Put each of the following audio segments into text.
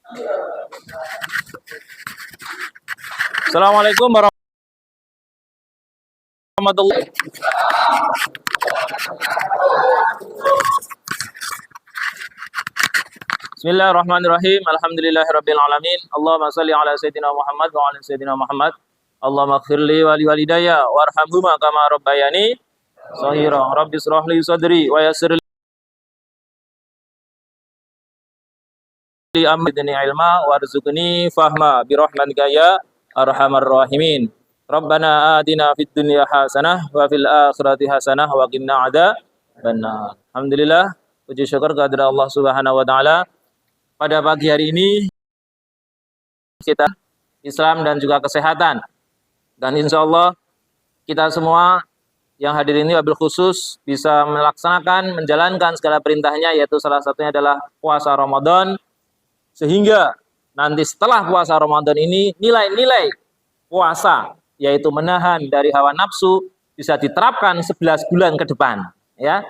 Assalamualaikum warahmatullahi wabarakatuh. Bismillahirrahmanirrahim. Alhamdulillahirabbil alamin. Allahumma shalli ala sayyidina Muhammad wa ala sayyidina Muhammad. Allahumma ighfirli wa liwalidayya warhamhuma kama rabbayani shaghira. Rabbi shrah li sadri wa yassir li amri ilma warzuqni fahma bi rahmatika ya arhamar rahimin. Rabbana atina fid dunya hasanah wa fil akhirati hasanah wa qina adzabannar. Alhamdulillah, puji syukur kepada Allah Subhanahu wa taala. Pada pagi hari ini kita Islam dan juga kesehatan, dan insya Allah kita semua yang hadir ini wabil khusus bisa melaksanakan, menjalankan segala perintahnya, yaitu salah satunya adalah puasa Ramadan, sehingga nanti setelah puasa Ramadan ini nilai-nilai puasa, yaitu menahan dari hawa nafsu, bisa diterapkan 11 bulan ke depan. Ya,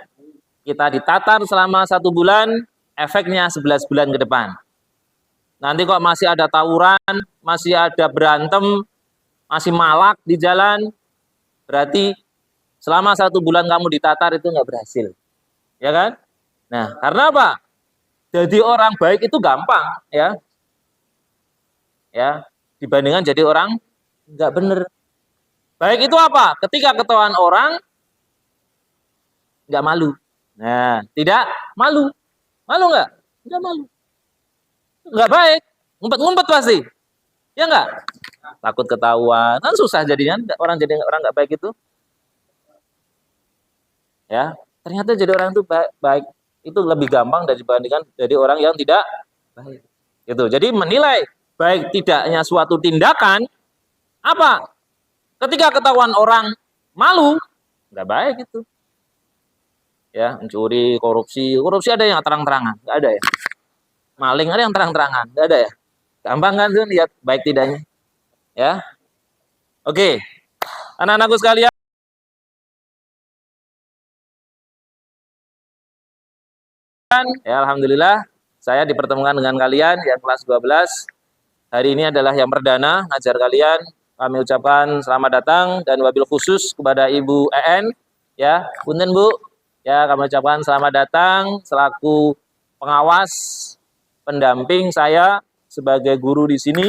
kita ditatar selama 1 bulan, efeknya 11 bulan ke depan. Nanti kok masih ada tawuran, masih ada berantem, masih malak di jalan, berarti selama 1 bulan kamu ditatar itu nggak berhasil. Ya kan? Nah, karena apa? Jadi orang baik itu gampang, ya. Ya, dibandingkan jadi orang nggak bener. Baik itu apa? Ketika ketahuan orang nggak malu. Nah, tidak malu. Malu nggak? Nggak malu. Nggak baik. Ngumpet-ngumpet pasti. Ya nggak? Takut ketahuan. Kan susah jadinya orang jadi orang nggak baik itu. Ya, ternyata jadi orang itu baik itu lebih gampang dibandingkan jadi orang yang tidak baik. Gitu. Jadi menilai baik tidaknya suatu tindakan apa? Ketika ketahuan orang malu, nggak baik itu. Ya, mencuri, korupsi ada yang terang-terangan, nggak ada ya. Maling ada yang terang-terangan, nggak ada ya. Gampang kan tuh lihat baik tidaknya. Ya, oke, anak-anakku sekalian. Ya, alhamdulillah saya dipertemukan dengan kalian yang kelas 12. Hari ini adalah yang perdana ngajar kalian. Kami ucapkan selamat datang dan wabil khusus kepada Ibu EN. Ya, punten Bu. Ya, kami ucapkan selamat datang selaku pengawas, pendamping saya sebagai guru di sini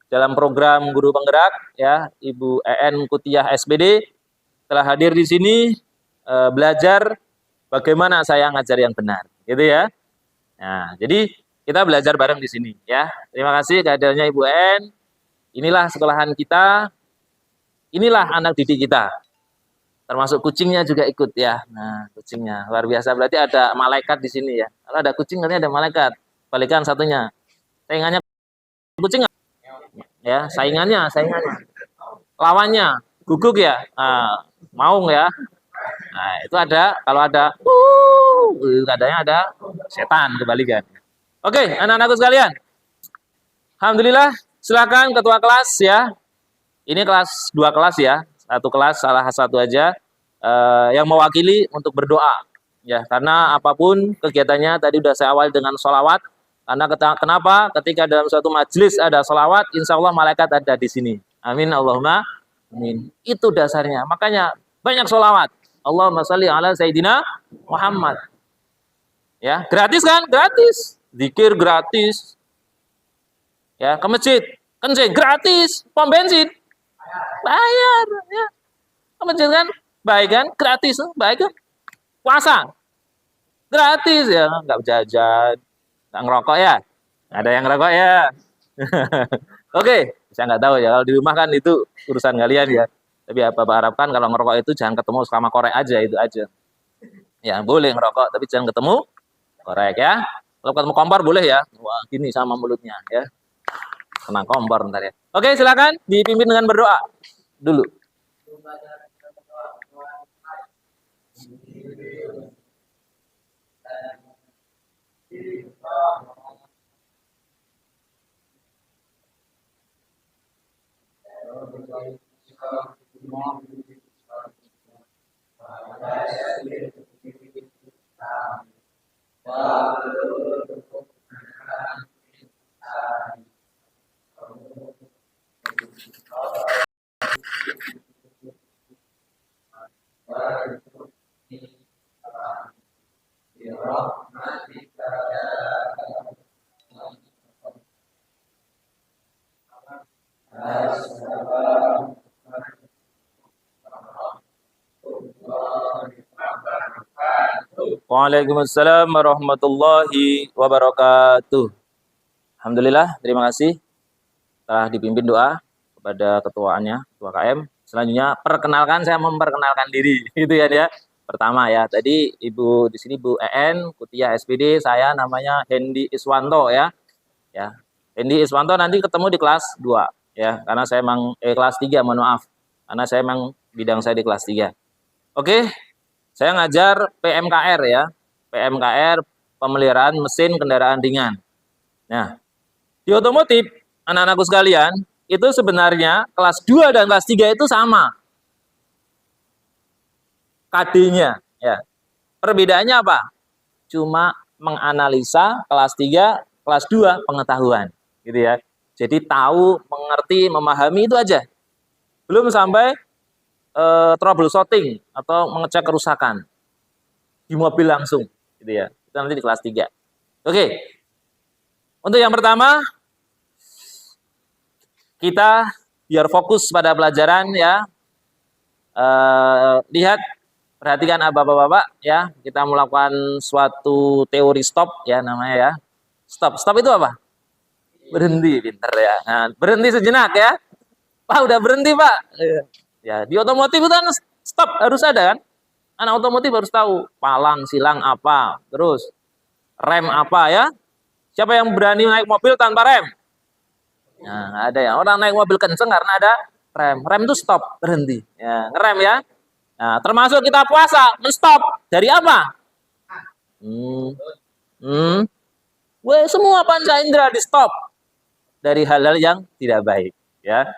dalam program guru penggerak. Ya, Ibu EN Kutiah SPD telah hadir di sini belajar bagaimana saya ngajar yang benar, gitu ya. Nah, jadi kita belajar bareng di sini, ya. Terima kasih kehadirannya Ibu EN. Inilah sekolahan kita, inilah anak didik kita. Termasuk kucingnya juga ikut ya. Nah, kucingnya luar biasa. Berarti ada malaikat di sini ya. Kalau ada kucing nanti ada malaikat. Balikan satunya. Saingannya kucing ya, saingannya. Lawannya guguk ya. Nah, maung ya. Nah, itu ada kalau ada katanya ada setan kebalikan. Oke, anak-anakku sekalian. Alhamdulillah, silakan ketua kelas ya. Ini kelas 2 kelas ya. Satu kelas salah satu aja yang mewakili untuk berdoa ya, karena apapun kegiatannya tadi udah saya awali dengan sholawat. Karena kenapa? Ketika dalam suatu majelis ada sholawat, insya Allah malaikat ada di sini. Amin Allahumma amin. Itu dasarnya. Makanya banyak sholawat. Allahumma sholli ala sayyidina Muhammad. Ya, gratis kan? Gratis. Zikir gratis. Ya, ke masjid kencing gratis, pom bensin bayar ya. Ke masjid kan baik kan, gratis baik kan. Puasa gratis ya, nggak jajan, nggak ngerokok ya. Ada yang ngerokok ya. Oke, saya nggak tahu ya, kalau di rumah kan itu urusan kalian ya. Tapi apa Bapak harapkan kalau ngerokok itu jangan ketemu sama korek aja, itu aja. Ya boleh ngerokok tapi jangan ketemu korek ya. Kalau ketemu kompor boleh ya. Wah, gini sama mulutnya ya. Kena kompor ntar ya. Oke, silakan dipimpin dengan berdoa dulu. Waalaikumsalam warahmatullahi wabarakatuh. Alhamdulillah, terima kasih telah dipimpin doa kepada ketuaannya, ketua KM. Selanjutnya perkenalkan, saya memperkenalkan diri, gitu ya. Pertama ya, tadi Ibu di sini Bu EN, Kutia SPD, saya namanya Hendi Iswanto ya. Ya. Hendi Iswanto nanti ketemu di kelas 2 ya, karena saya emang kelas 3, mohon maaf. Karena saya emang bidang saya di kelas 3. Oke. Saya ngajar PMKR ya. PMKR, pemeliharaan mesin kendaraan ringan. Nah, di otomotif, anak-anakku sekalian, itu sebenarnya kelas 2 dan kelas 3 itu sama. KD-nya ya. Perbedaannya apa? Cuma menganalisa kelas 3, kelas 2 pengetahuan, gitu ya. Jadi tahu, mengerti, memahami itu aja. Belum sampai troubleshooting atau mengecek kerusakan di mobil langsung, gitu ya. Itu nanti di kelas 3. Oke. Untuk yang pertama, kita biar fokus pada pelajaran ya. Lihat, perhatikan bapak-bapak ya. Kita melakukan suatu teori stop ya namanya ya. Stop. Stop itu apa? Berhenti, pinter ya. Nah, berhenti sejenak ya. Pak, udah berhenti, Pak. Ya, di otomotif itu kan stop harus ada kan? Anak otomotif harus tahu palang, silang apa, terus rem apa ya. Siapa yang berani naik mobil tanpa rem? Nah, ada ya. Orang naik mobil kenceng karena ada rem. Rem itu stop, berhenti. Ya, ngerem ya. Nah, termasuk kita puasa, menstop. Dari apa? Semua panca indera di stop. Dari hal-hal yang tidak baik. Ya.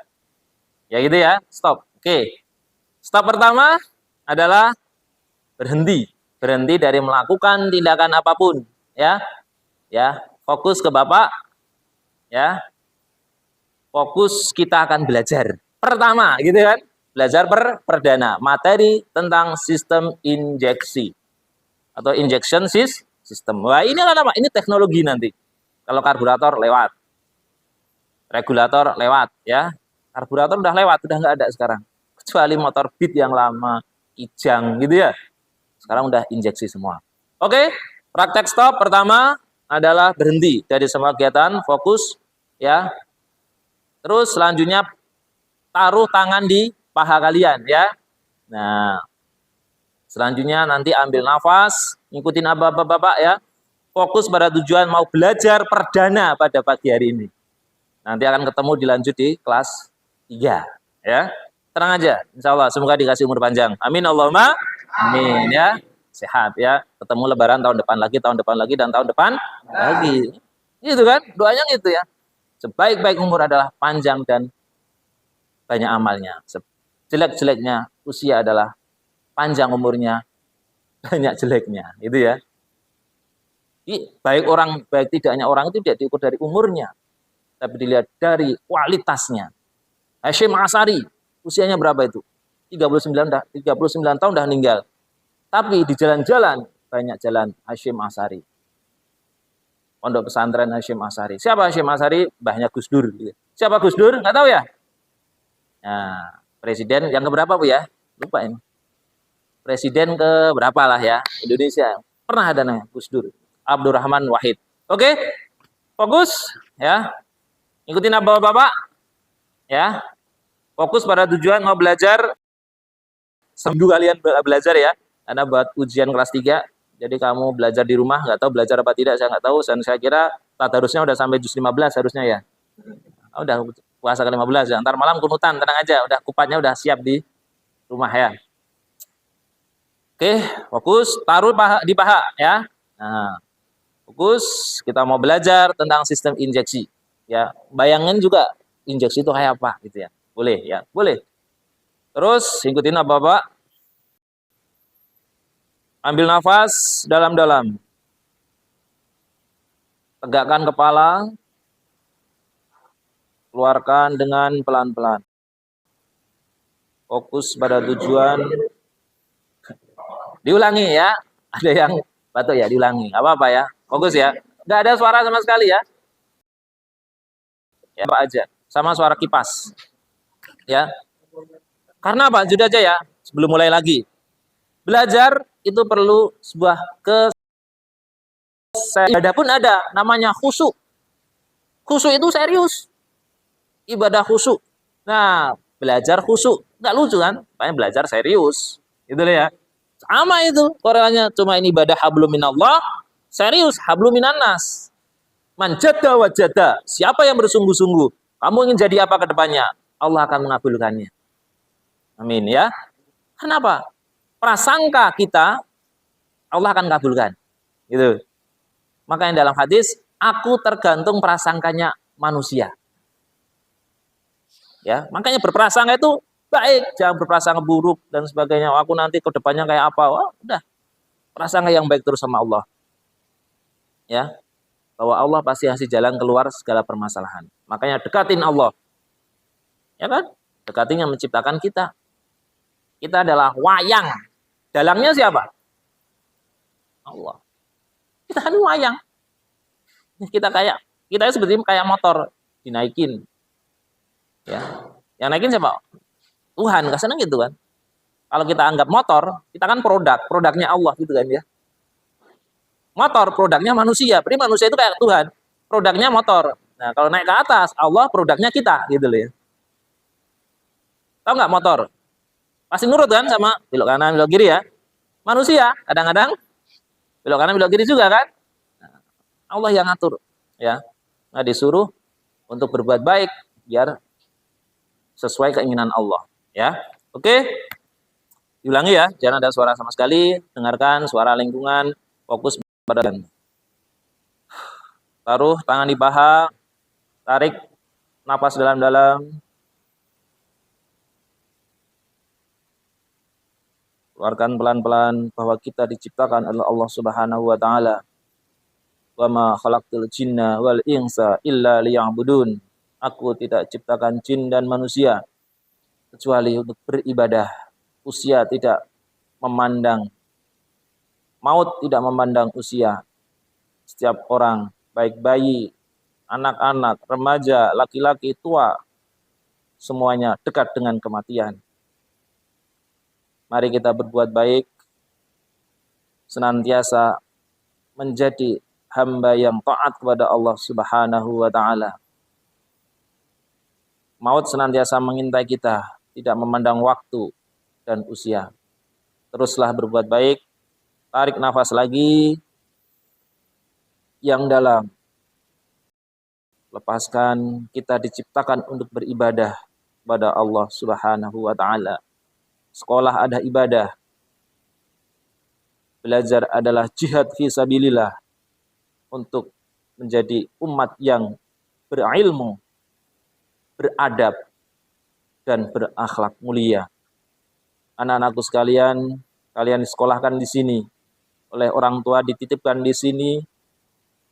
Ya gitu ya, stop. Oke. Stop pertama adalah berhenti. Berhenti dari melakukan tindakan apapun. Ya. Ya, fokus ke Bapak. Ya. Fokus kita akan belajar. Pertama, gitu kan? Belajar perdana. Materi tentang sistem injeksi. Atau injection system. Wah, ini apa? Ini teknologi nanti. Kalau karburator lewat. Regulator lewat. Ya. Karburator udah lewat, udah nggak ada sekarang. Kecuali motor beat yang lama, Kijang gitu ya. Sekarang udah injeksi semua. Oke, praktek stop pertama adalah berhenti dari semua kegiatan, fokus ya. Terus selanjutnya taruh tangan di paha kalian ya. Nah, selanjutnya nanti ambil nafas, ngikutin bapak-bapak ya. Fokus pada tujuan mau belajar perdana pada pagi hari ini. Nanti akan ketemu dilanjut di kelas 3 ya. Tenang aja, insya Allah semoga dikasih umur panjang. Amin Allahumma amin ya. Sehat ya. Ketemu lebaran tahun depan lagi, dan tahun depan lagi. Gitu kan? Doanya gitu ya. Sebaik-baik umur adalah panjang dan banyak amalnya. Jelek-jeleknya usia adalah panjang umurnya, banyak jeleknya. Itu ya. Jadi, baik tidaknya orang itu tidak diukur dari umurnya, tapi dilihat dari kualitasnya. Hasyim Asari, usianya berapa itu? 39 tahun dah meninggal. Tapi di jalan-jalan, banyak jalan Hasyim Asari. Pondok pesantren Hasyim Asari. Siapa Hasyim Asari? Mbahnya Gus Dur. Siapa Gus Dur? Nggak tahu ya? Nah, presiden yang keberapa Bu ya? Lupa ini. Presiden ke berapa lah ya? Indonesia. Pernah ada namanya Gus Dur. Abdurrahman Wahid. Oke? Fokus ya. Ikutin bapak-bapak. Ya. Fokus pada tujuan mau belajar. Seminggu kalian belajar ya. Karena buat ujian kelas 3. Jadi kamu belajar di rumah, nggak tahu belajar apa tidak, saya nggak tahu. Dan saya kira tadarusnya udah sampai juz 15 harusnya ya. Udah puasa ke-15 ya. Ntar malam kunutan, tenang aja. Udah kupatnya udah siap di rumah ya. Oke, fokus. Taruh di paha ya. Nah, fokus. Kita mau belajar tentang sistem injeksi. Ya, bayangin juga injeksi itu kayak apa gitu ya. Boleh ya, boleh. Terus ikutin Bapak. Ambil nafas dalam-dalam. Tegakkan kepala. Keluarkan dengan pelan-pelan. Fokus pada tujuan. Diulangi ya. Ada yang batuk ya, diulangi. Apa-apa ya. Fokus ya. Nggak ada suara sama sekali ya. Ya, apa aja. Sama suara kipas. Ya. Karena apa? Jujur aja ya. Sebelum mulai lagi. Belajar itu perlu sebuah ibadah pun ada namanya khusyuk. Khusyuk itu serius. Ibadah khusyuk. Nah, belajar khusyuk. Nggak lucu kan? Makanya belajar serius. Gitu ya. Sama itu orangnya. Cuma ini ibadah hablum minallah. Serius, hablum minannas. Manjada wajada. Siapa yang bersungguh-sungguh. Kamu ingin jadi apa ke depannya? Allah akan mengabulkannya. Amin ya. Kenapa? Prasangka kita Allah akan kabulkan. Gitu. Makanya dalam hadis, aku tergantung prasangkanya manusia. Ya, makanya berprasangka itu baik, jangan berprasangka buruk dan sebagainya. Aku nanti ke depannya kayak apa? Wah, udah. Prasangka yang baik terus sama Allah. Ya. Bahwa Allah pasti kasih jalan keluar segala permasalahan. Makanya dekatin Allah. Ya kan? Dekatin yang menciptakan kita. Kita adalah wayang. Dalangnya siapa? Allah. Kita kan wayang. Kita seperti kayak motor dinaikin. Ya. Yang naikin siapa? Tuhan, gak seneng gitu kan. Kalau kita anggap motor, kita kan produknya Allah gitu kan ya. Motor produknya manusia, berarti manusia itu kayak Tuhan, produknya motor. Nah, kalau naik ke atas, Allah produknya kita gitu loh ya. Tahu nggak motor? Pasti nurut kan sama belok kanan, belok kiri ya. Manusia kadang-kadang belok kanan, belok kiri juga kan. Nah, Allah yang ngatur ya. Nah, disuruh untuk berbuat baik biar sesuai keinginan Allah ya. Oke. Diulangi ya, jangan ada suara sama sekali, dengarkan suara lingkungan, fokus pada dan taruh tangan di paha, tarik napas dalam-dalam, keluarkan pelan-pelan bahwa kita diciptakan oleh Allah Subhanahu wa taala. Wa ma khalaqtul jinna wal insa illa liya'budun. Aku tidak ciptakan jin dan manusia kecuali untuk beribadah. Usia tidak memandang, maut tidak memandang usia. Setiap orang, baik bayi, anak-anak, remaja, laki-laki, tua, semuanya dekat dengan kematian. Mari kita berbuat baik, senantiasa menjadi hamba yang taat kepada Allah Subhanahu wa taala. Maut senantiasa mengintai kita, tidak memandang waktu dan usia. Teruslah berbuat baik, tarik nafas lagi yang dalam. Lepaskan, kita diciptakan untuk beribadah kepada Allah Subhanahu wa taala. Sekolah ada ibadah. Belajar adalah jihad fi sabilillah untuk menjadi umat yang berilmu, beradab, dan berakhlak mulia. Anak-anakku sekalian, kalian disekolahkan di sini, oleh orang tua dititipkan di sini,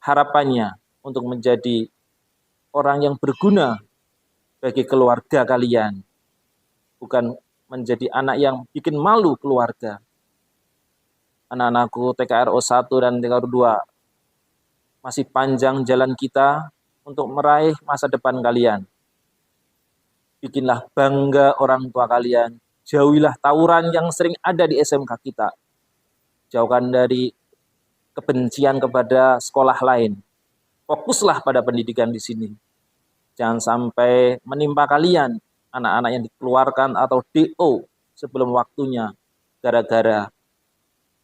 harapannya untuk menjadi orang yang berguna bagi keluarga kalian, bukan menjadi anak yang bikin malu keluarga. Anak-anakku TKRO 1 dan TKRO 2, masih panjang jalan kita untuk meraih masa depan kalian. Bikinlah bangga orang tua kalian. Jauhilah tawuran yang sering ada di SMK kita. Jauhkan dari kebencian kepada sekolah lain. Fokuslah pada pendidikan di sini. Jangan sampai menimpa kalian anak-anak yang dikeluarkan atau DO sebelum waktunya gara-gara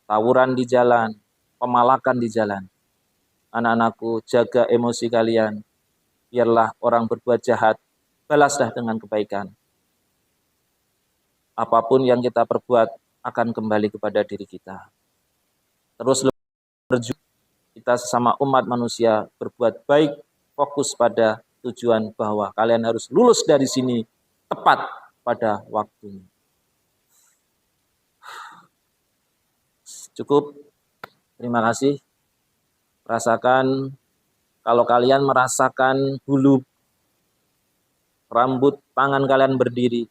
tawuran di jalan, pemalakan di jalan. Anak-anakku, jaga emosi kalian. Biarlah orang berbuat jahat, balaslah dengan kebaikan. Apapun yang kita perbuat akan kembali kepada diri kita. Terus berjuang, kita sesama umat manusia berbuat baik, fokus pada tujuan bahwa kalian harus lulus dari sini tepat pada waktunya. Cukup. Terima kasih. Rasakan, kalau kalian merasakan bulu rambut tangan kalian berdiri,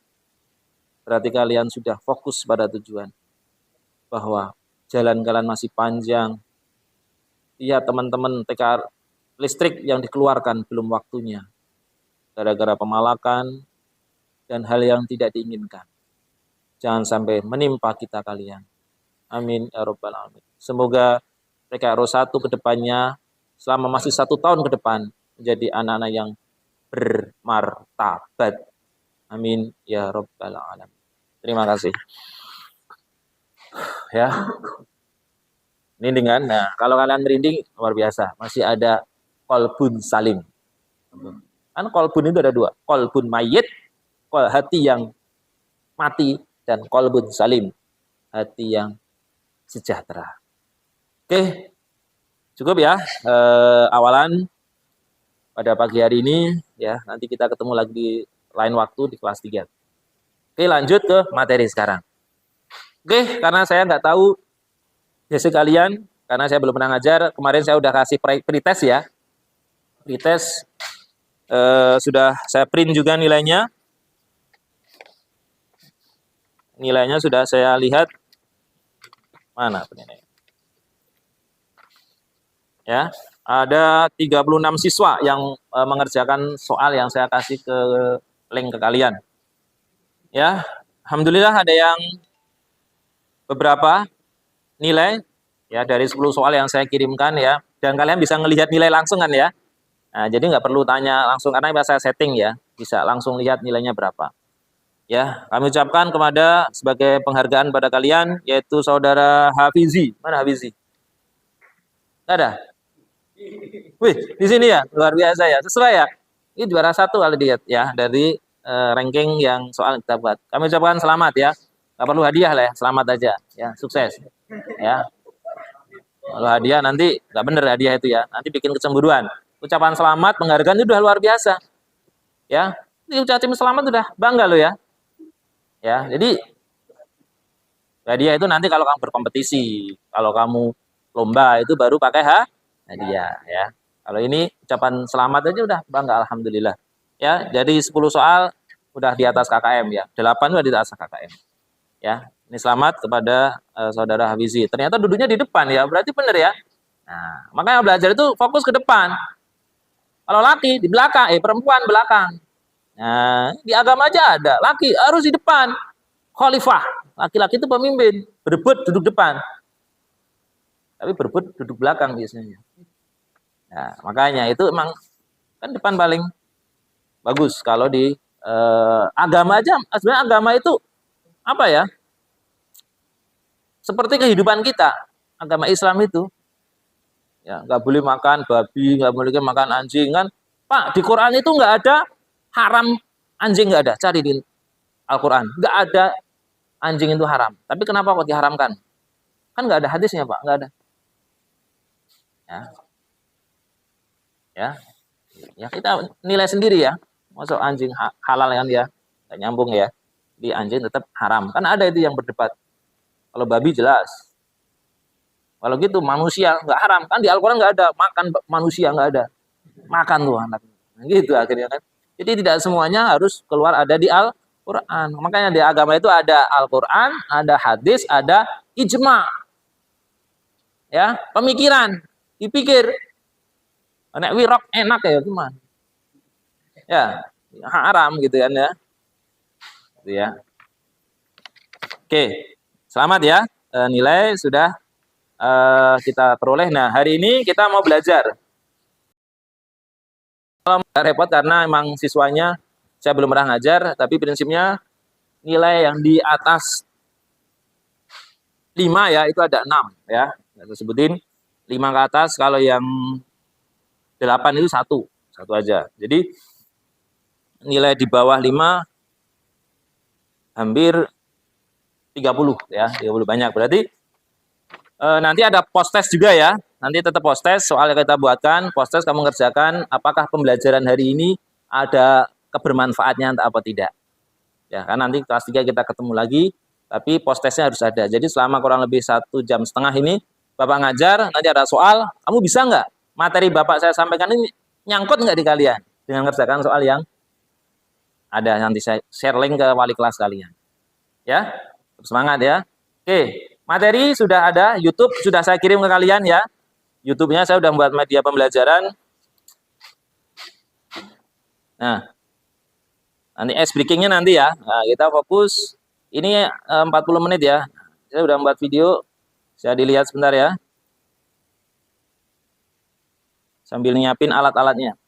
berarti kalian sudah fokus pada tujuan. Bahwa jalan kalian masih panjang. Lihat teman-teman TKR listrik yang dikeluarkan belum waktunya. Gara-gara pemalakan dan hal yang tidak diinginkan. Jangan sampai menimpa kita kalian. Amin ya rabbal alamin. Semoga mereka satu ke depannya selama masih 1 tahun ke depan menjadi anak-anak yang bermartabat. Amin ya rabbal alamin. Terima kasih. Ya. Ini dengan, nah kalau kalian merinding luar biasa, masih ada kolbun salim. Kan kolbun itu ada 2, kolbun mayit, hati yang mati, dan kolbun salim, hati yang sejahtera. Oke, cukup ya awalan pada pagi hari ini ya. Nanti kita ketemu lagi di lain waktu di kelas 3. Oke, lanjut ke materi sekarang. Oke, karena saya nggak tahu ya sekalian, karena saya belum pernah ngajar. Kemarin saya udah kasih pretest ya. Pretest sudah saya print juga nilainya. Nilainya sudah saya lihat. Mana penilaian? Ya, ada 36 siswa yang mengerjakan soal yang saya kasih ke link ke kalian. Ya, alhamdulillah ada yang beberapa nilai ya dari 10 soal yang saya kirimkan ya, dan kalian bisa ngelihat nilai langsung kan ya. Nah, jadi nggak perlu tanya langsung karena saya setting ya, bisa langsung lihat nilainya berapa. Ya, kami ucapkan kepada sebagai penghargaan pada kalian yaitu saudara Hafizi. Mana Hafizi? Nggak ada. Wih, di sini ya, luar biasa ya, sesuai ya. Ini juara 1 kalau dilihat ya dari ranking yang soal kita buat. Kami ucapkan selamat ya. Nggak perlu hadiah lah ya, selamat aja ya, sukses ya. Kalau hadiah nanti nggak bener hadiah itu ya, nanti bikin kecemburuan. Ucapan selamat, penghargaan itu udah luar biasa ya. Ini ucapan selamat udah bangga lo ya. Ya, jadi hadiah itu nanti kalau kamu berkompetisi, kalau kamu lomba itu baru pakai hadiah ya. Kalau ini ucapan selamat aja udah bangga alhamdulillah. Ya, jadi 10 soal udah di atas KKM ya. 8 udah di atas KKM. Ya, ini selamat kepada saudara Hafizi. Ternyata duduknya di depan ya, berarti benar ya. Nah, makanya belajar itu fokus ke depan. Kalau laki di belakang, perempuan belakang. Nah, di agama aja ada, laki harus di depan. Khalifah, laki-laki itu pemimpin, berebut duduk depan. Tapi berebut duduk belakang biasanya. Nah, makanya itu emang kan depan paling bagus. Kalau di agama aja, sebenarnya agama itu apa ya? Seperti kehidupan kita, agama Islam itu, ya nggak boleh makan babi, nggak boleh makan anjing kan? Pak, di Quran itu nggak ada haram anjing, nggak ada. Cari di Al-Quran, nggak ada anjing itu haram. Tapi kenapa kok diharamkan? Kan nggak ada hadisnya Pak, nggak ada. Ya kita nilai sendiri ya. Masuk anjing halal kan ya, nggak nyambung ya. Di anjing tetap haram. Kan ada itu yang berdebat. Kalau babi jelas. Kalau gitu manusia nggak haram. Kan di Al-Quran nggak ada makan manusia, nggak ada. Makan tuh anak. Nah, gitu akhirnya kan. Jadi tidak semuanya harus keluar ada di Al-Quran. Makanya di agama itu ada Al-Quran, ada hadis, ada ijma. Ya, pemikiran. Dipikir. Nek wirok enak ya gimana? Ya, haram gitu kan ya. Gitu ya. Oke, selamat ya. Nilai sudah kita peroleh. Nah, hari ini kita mau belajar. Kalau repot karena emang siswanya saya belum pernah ngajar, tapi prinsipnya nilai yang di atas 5 ya, itu ada 6 ya. Saya sebutin 5 ke atas, kalau yang 8 itu satu aja. Jadi nilai di bawah 5 hampir 30 ya, 30 banyak. Berarti nanti ada post test juga ya. Nanti tetap post test, soal yang kita buatkan, post test kamu ngerjakan apakah pembelajaran hari ini ada kebermanfaatnya apa tidak. Ya, kan nanti kelas 3 kita ketemu lagi, tapi post testnya harus ada. Jadi selama kurang lebih 1,5 jam ini Bapak ngajar, nanti ada soal, kamu bisa nggak materi Bapak saya sampaikan ini nyangkut nggak di kalian dengan ngerjakan soal yang ada. Nanti saya share link ke wali kelas kalian. Ya, semangat ya. Oke, materi sudah ada, YouTube sudah saya kirim ke kalian ya. YouTube-nya saya sudah membuat media pembelajaran. Nah, nanti ice breaking-nya nanti ya. Nah, kita fokus ini 40 menit ya. Saya sudah membuat video Saya dilihat sebentar ya. Sambil nyiapin alat-alatnya.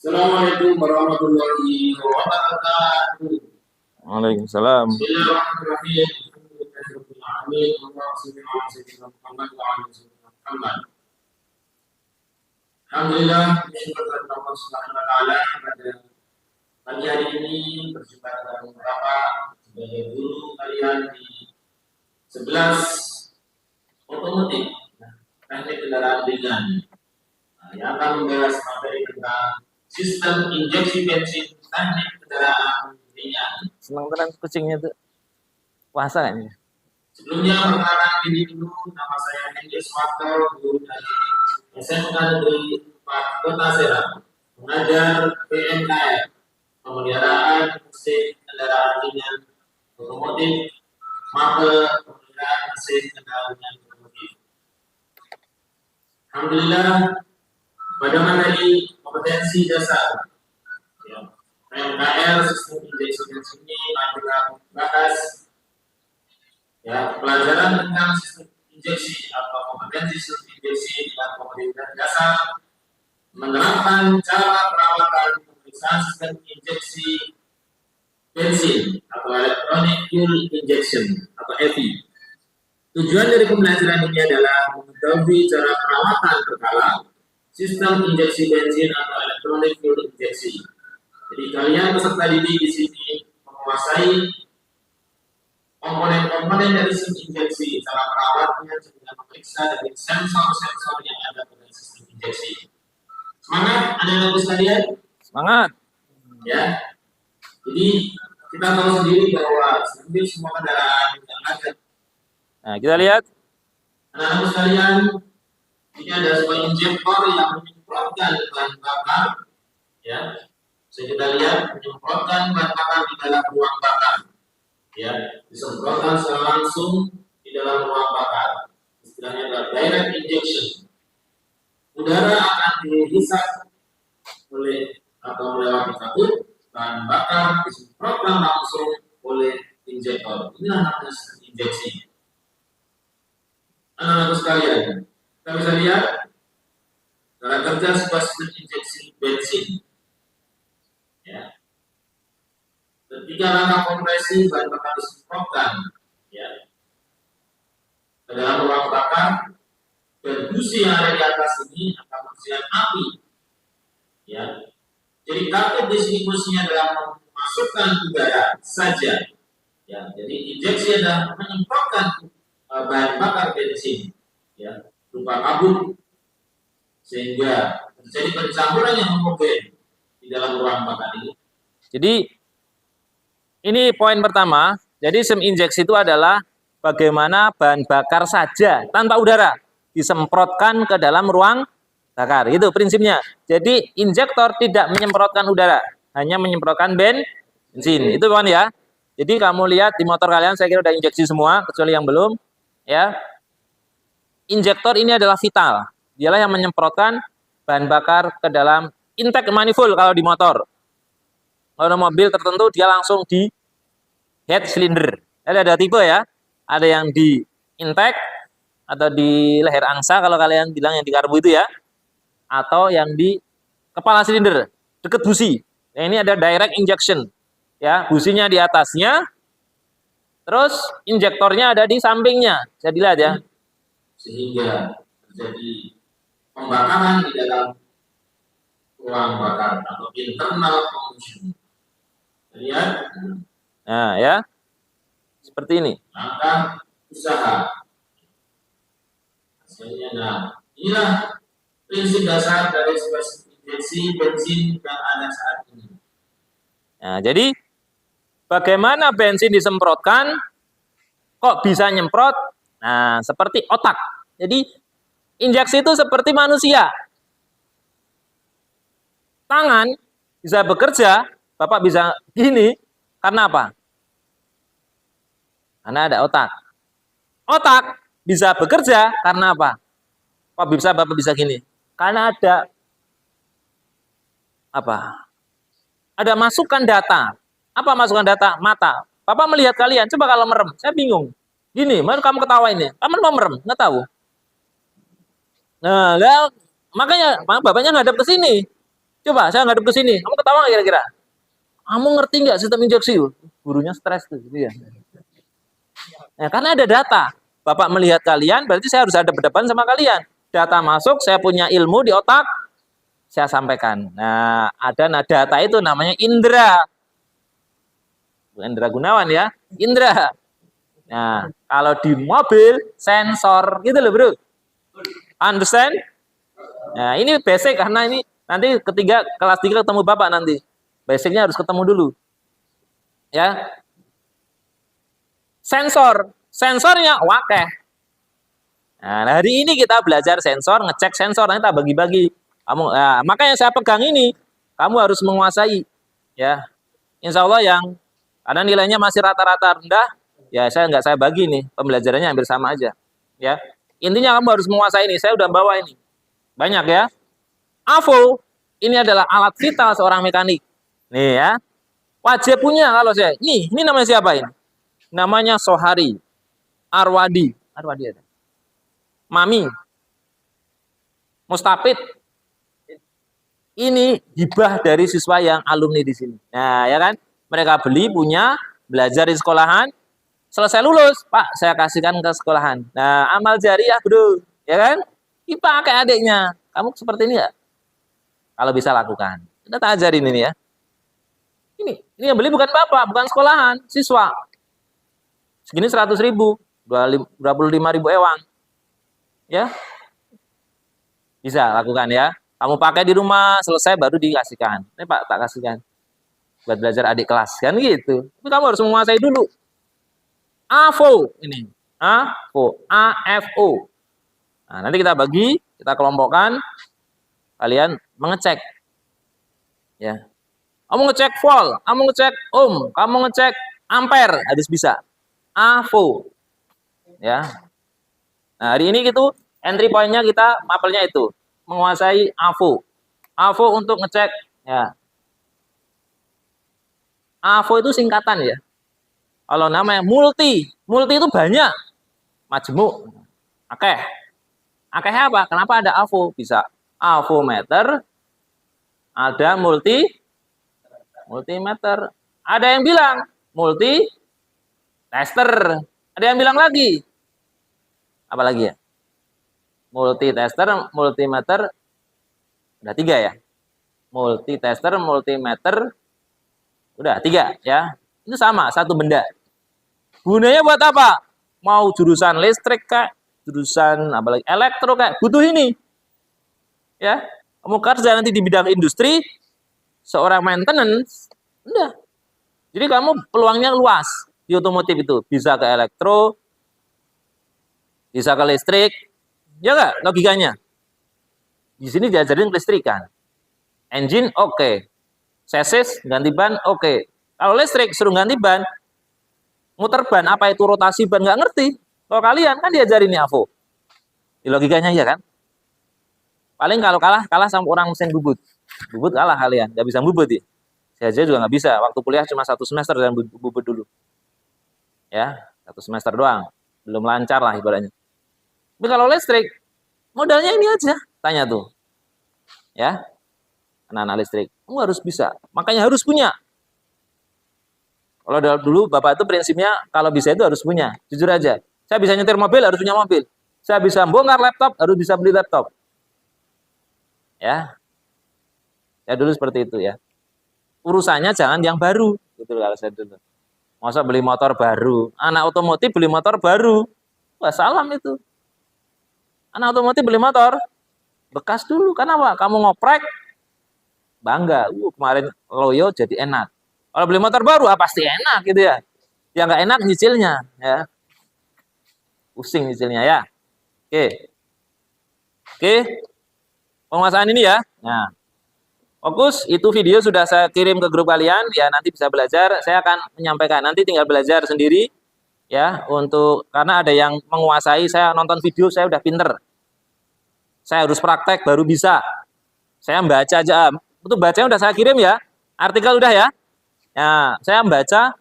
Assalamualaikum warahmatullahi wabarakatuh. Waalaikumsalam. Alhamdulillah, bersyukur kepada Allah Subhanahu wa taala pada pagi hari ini berjumpa dengan Bapak sebagai guru kalian di 11 otomotif teknik kendaraan ringan yang akan membahas materi tentang sistem injeksi bensin teknik kendaraan ringan. Senang tenan kucingnya tuh. Puasa kan ya? Sebelumnya perkenalan diri dulu, nama saya Hendy Swarto, guru dari SMK Negeri 4 Kota Serang, mengajar PMKR, pemeliharaan mesin kendaraan ringan otomotif, mapel pemeliharaan mesin kendaraan ringan otomotif. Alhamdulillah, pada materi kompetensi dasar PMKR sistem injeksi bensin ini adalah membahas pelajaran tentang sistem injeksi atau kompetensi sistem injeksi dan kompetensi dasar, menerapkan cara perawatan pemeriksaan sistem injeksi bensin atau electronic fuel injection atau EFI. Tujuan dari pembelajaran ini adalah mengetahui cara perawatan berkala sistem injeksi bensin atau electronic fuel injection. Jadi kalian peserta didik di sini menguasai komponen-komponen dari sistem injeksi, cara perawatnya, juga memeriksa dari sensor-sensor yang ada pada sistem injeksi. Semangat anak-anak sekalian? Semangat. Ya. Jadi kita tahu sendiri bahwa hampir semua kendaraan yang ada. Nah, kita lihat. Anak-anak sekalian, ini ada sebuah injektor yang menyemprotkan bahan bakar. Ya. Bisa kita lihat menyemprotkan bahan bakar di dalam ruang bakar. Ya, disemprotkan secara langsung di dalam ruang bakar. Istilahnya adalah direct injection. Udara akan dihisap oleh atau melewati kabut, bahan bakar disemprotkan langsung oleh injektor. Inilah namanya sistem injeksi. Anak-anak sekalian, kita bisa lihat cara kerja sebuah sistem injeksi bensin. Ya. Ketika langkah kompresi bahan bakar disemprotkan ke dalam ruang bakar, dan busi yang ada di atas ini akan menghasilkan api. Ya. Jadi target di sini businya adalah memasukkan udara saja. Ya. Jadi injeksi adalah menyemprotkan bahan bakar bensin, berupa kabut, sehingga terjadi pencampuran yang homogen di dalam ruang bakar ini. Jadi ini poin pertama. Jadi sistem injeksi itu adalah bagaimana bahan bakar saja tanpa udara disemprotkan ke dalam ruang bakar. Itu prinsipnya. Jadi injektor tidak menyemprotkan udara, hanya menyemprotkan bensin. Itu kan ya. Jadi kamu lihat di motor kalian, saya kira udah injeksi semua kecuali yang belum. Ya. Injektor ini adalah vital. Dialah yang menyemprotkan bahan bakar ke dalam intake manifold kalau di motor. Kalau mobil tertentu dia langsung di head cylinder. Ada tipe ya. Ada yang di intake atau di leher angsa kalau kalian bilang yang di karbu itu ya. Atau yang di kepala silinder, dekat busi. Nah, ini ada direct injection. Ya, businya di atasnya. Terus injektornya ada di sampingnya. Bisa dilihat ya. Sehingga terjadi pembakaran di dalam ruang bakar atau internal combustion. Lihat. Nah, ya. Seperti ini. Langkah usaha. Hasilnya, nah, inilah prinsip dasar dari spesifikasi bensin yang ada saat ini. Nah, jadi bagaimana bensin disemprotkan? Kok bisa nyemprot? Nah, seperti otak. Jadi injeksi itu seperti manusia. Tangan bisa bekerja, Bapak bisa gini, karena apa? Karena ada otak. Otak bisa bekerja karena apa? Kok bisa Bapak bisa gini? Karena ada apa? Ada masukan data. Apa masukan data? Mata. Bapak melihat kalian, coba kalau merem, saya bingung. Gini, mana kamu ketawa ini? Kamu mau merem? Nggak tahu. Nah, makanya bapaknya ngadep ke sini. Coba saya ngadep ke sini. Kamu ketawa nggak kira-kira? Kamu ngerti nggak sistem injeksi? Gurunya stres tuh, gitu ya. Nah, karena ada data. Bapak melihat kalian, berarti saya harus ada berdepan sama kalian. Data masuk, saya punya ilmu di otak, saya sampaikan. Nah, data itu namanya indera. Bukan Indra Gunawan ya, indera. Nah, kalau di mobil, sensor. Gitu loh, bro. Understand? Nah, ini basic karena ini nanti kelas 3 ketemu Bapak nanti. Basicnya harus ketemu dulu. Ya. Sensor. Sensornya wakeh. Nah, hari ini kita belajar sensor, ngecek sensor, nanti kita bagi-bagi. Makanya saya pegang ini, kamu harus menguasai. Ya. Insya Allah yang karena nilainya masih rata-rata rendah, ya saya bagi nih, pembelajarannya hampir sama aja. Ya. Intinya kamu harus menguasai ini. Saya udah bawa ini. Banyak ya. AVO ini adalah alat vital seorang mekanik. Nih ya. Wajib punya kalau saya. Ini namanya siapa ini? Namanya Sohari. Arwadi ada. Mami. Mustafid. Ini hibah dari siswa yang alumni di sini. Nah, ya kan? Mereka beli, punya, belajar di sekolahan. Selesai lulus, Pak, saya kasihkan ke sekolahan. Nah, amal jariah, bro. Ya kan? Dipakai adiknya. Kamu seperti ini ya? Kalau bisa lakukan. Kita tak ajarin ini ya. Ini yang beli bukan bapak, bukan sekolahan, siswa. Segini 100.000, 25.000 ewang. Ya, bisa lakukan ya. Kamu pakai di rumah, selesai baru dikasihkan. Ini Pak, tak kasihkan. Buat belajar adik kelas, kan gitu. Tapi kamu harus menguasai dulu. AVO ini. AVO. AFO. Nah, nanti kita bagi, kita kelompokkan. Kalian mengecek. Ya. Kamu ngecek volt, kamu ngecek ohm, kamu ngecek ampere, harus bisa. AVO. Ya. Nah, hari ini gitu entry point-nya kita mapelnya itu menguasai AVO. AVO untuk ngecek ya. AVO itu singkatan ya. Kalau namanya multi itu banyak. Majemuk. Akeh. Akeh apa? Kenapa ada AVO? Bisa avometer, ada multimeter. Ada yang bilang multi tester. Ada yang bilang lagi. Apa lagi ya? Multi tester, multimeter. Udah 3 ya. Multi tester, multimeter. Udah 3 ya. Itu sama, satu benda. Gunanya buat apa? Mau jurusan listrik kak, jurusan apalagi elektro kak, butuh ini. Ya. Kamu kerja nanti di bidang industri, seorang maintenance, udah. Jadi kamu peluangnya luas di otomotif itu. Bisa ke elektro, bisa ke listrik. Ya enggak logikanya? Di sini diajarin kelistrikan. Engine oke. Chassis ganti ban oke. Kalau listrik suruh ganti ban, muter ban, apa itu rotasi ban nggak ngerti. Kalau kalian kan diajarin AVO. Di logikanya ya kan? Paling kalau kalah sama orang mesin bubut. Bubut kalah kalian, nggak bisa bubut ya. Saya aja juga nggak bisa. Waktu kuliah cuma 1 semester dan bubut dulu. Ya, 1 semester doang. Belum lancar lah ibaratnya. Tapi kalau listrik, modalnya ini aja. Tanya tuh. Ya, anak-anak listrik. Kamu harus bisa. Makanya harus punya. Kalau dulu Bapak itu prinsipnya kalau bisa itu harus punya. Jujur aja. Saya bisa nyetir mobil, harus punya mobil. Saya bisa bongkar laptop, harus bisa beli laptop. Ya. Ya dulu seperti itu ya. Urusannya jangan yang baru. Gitu kalau saya dulu. Masa beli motor baru. Anak otomotif beli motor baru. Wah, salam itu. Anak otomotif beli motor bekas dulu. Kenapa? Kamu ngoprek, bangga. Kemarin loyo jadi enak. Kalau beli motor baru, pasti enak gitu ya. Yang nggak enak nyicilnya. Ya. Pusing nyicilnya ya. Oke. Oke. Penguasaan ini ya. Nah. Fokus, itu video sudah saya kirim ke grup kalian, ya nanti bisa belajar. Saya akan menyampaikan, nanti tinggal belajar sendiri, ya karena ada yang menguasai. Saya nonton video, saya udah pinter. Saya harus praktek baru bisa. Saya baca aja, itu bacanya udah saya kirim ya, artikel udah ya. Ya, saya baca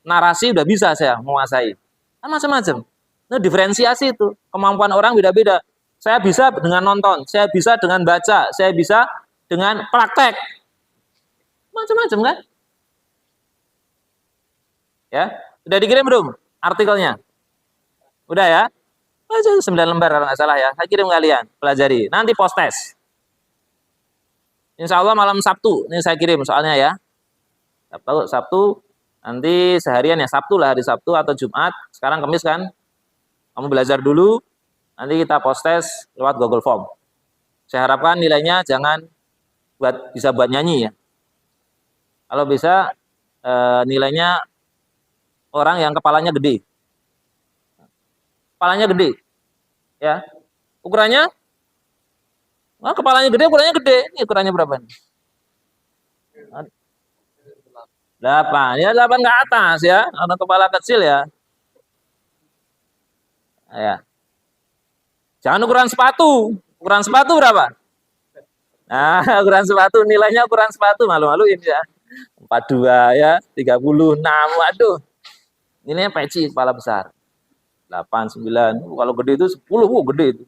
narasi udah bisa saya menguasai. Kan macam-macam. Nah, diferensiasi itu, kemampuan orang beda-beda. Saya bisa dengan nonton, saya bisa dengan baca, saya bisa dengan praktek, macam-macam kan? Ya, udah dikirim belum artikelnya? Udah ya? Aja 9 lembar kalau nggak salah ya. Saya kirim kalian, pelajari. Nanti post test. Insya Allah malam Sabtu, ini saya kirim soalnya ya. Sabtu, nanti seharian ya, Sabtu lah, hari Sabtu atau Jumat. Sekarang Kamis kan? Kamu belajar dulu, nanti kita post test lewat Google Form. Saya harapkan nilainya jangan bisa buat nyanyi ya. Kalau bisa nilainya orang yang kepalanya gede. Kepalanya gede. Ya. Ukurannya? Nah, kepalanya gede, ukurannya gede. Ini ukurannya berapa nih? 8. Ya 8 ke atas ya. Karena kepala kecil ya. Ya. Jangan ukuran sepatu. Ukuran sepatu berapa? Nah, ukuran sepatu, nilainya ukuran sepatu, malu-maluin ya. 42 ya, 36, waduh. Nilainya peci, kepala besar. 8, 9, kalau gede itu 10, gede itu.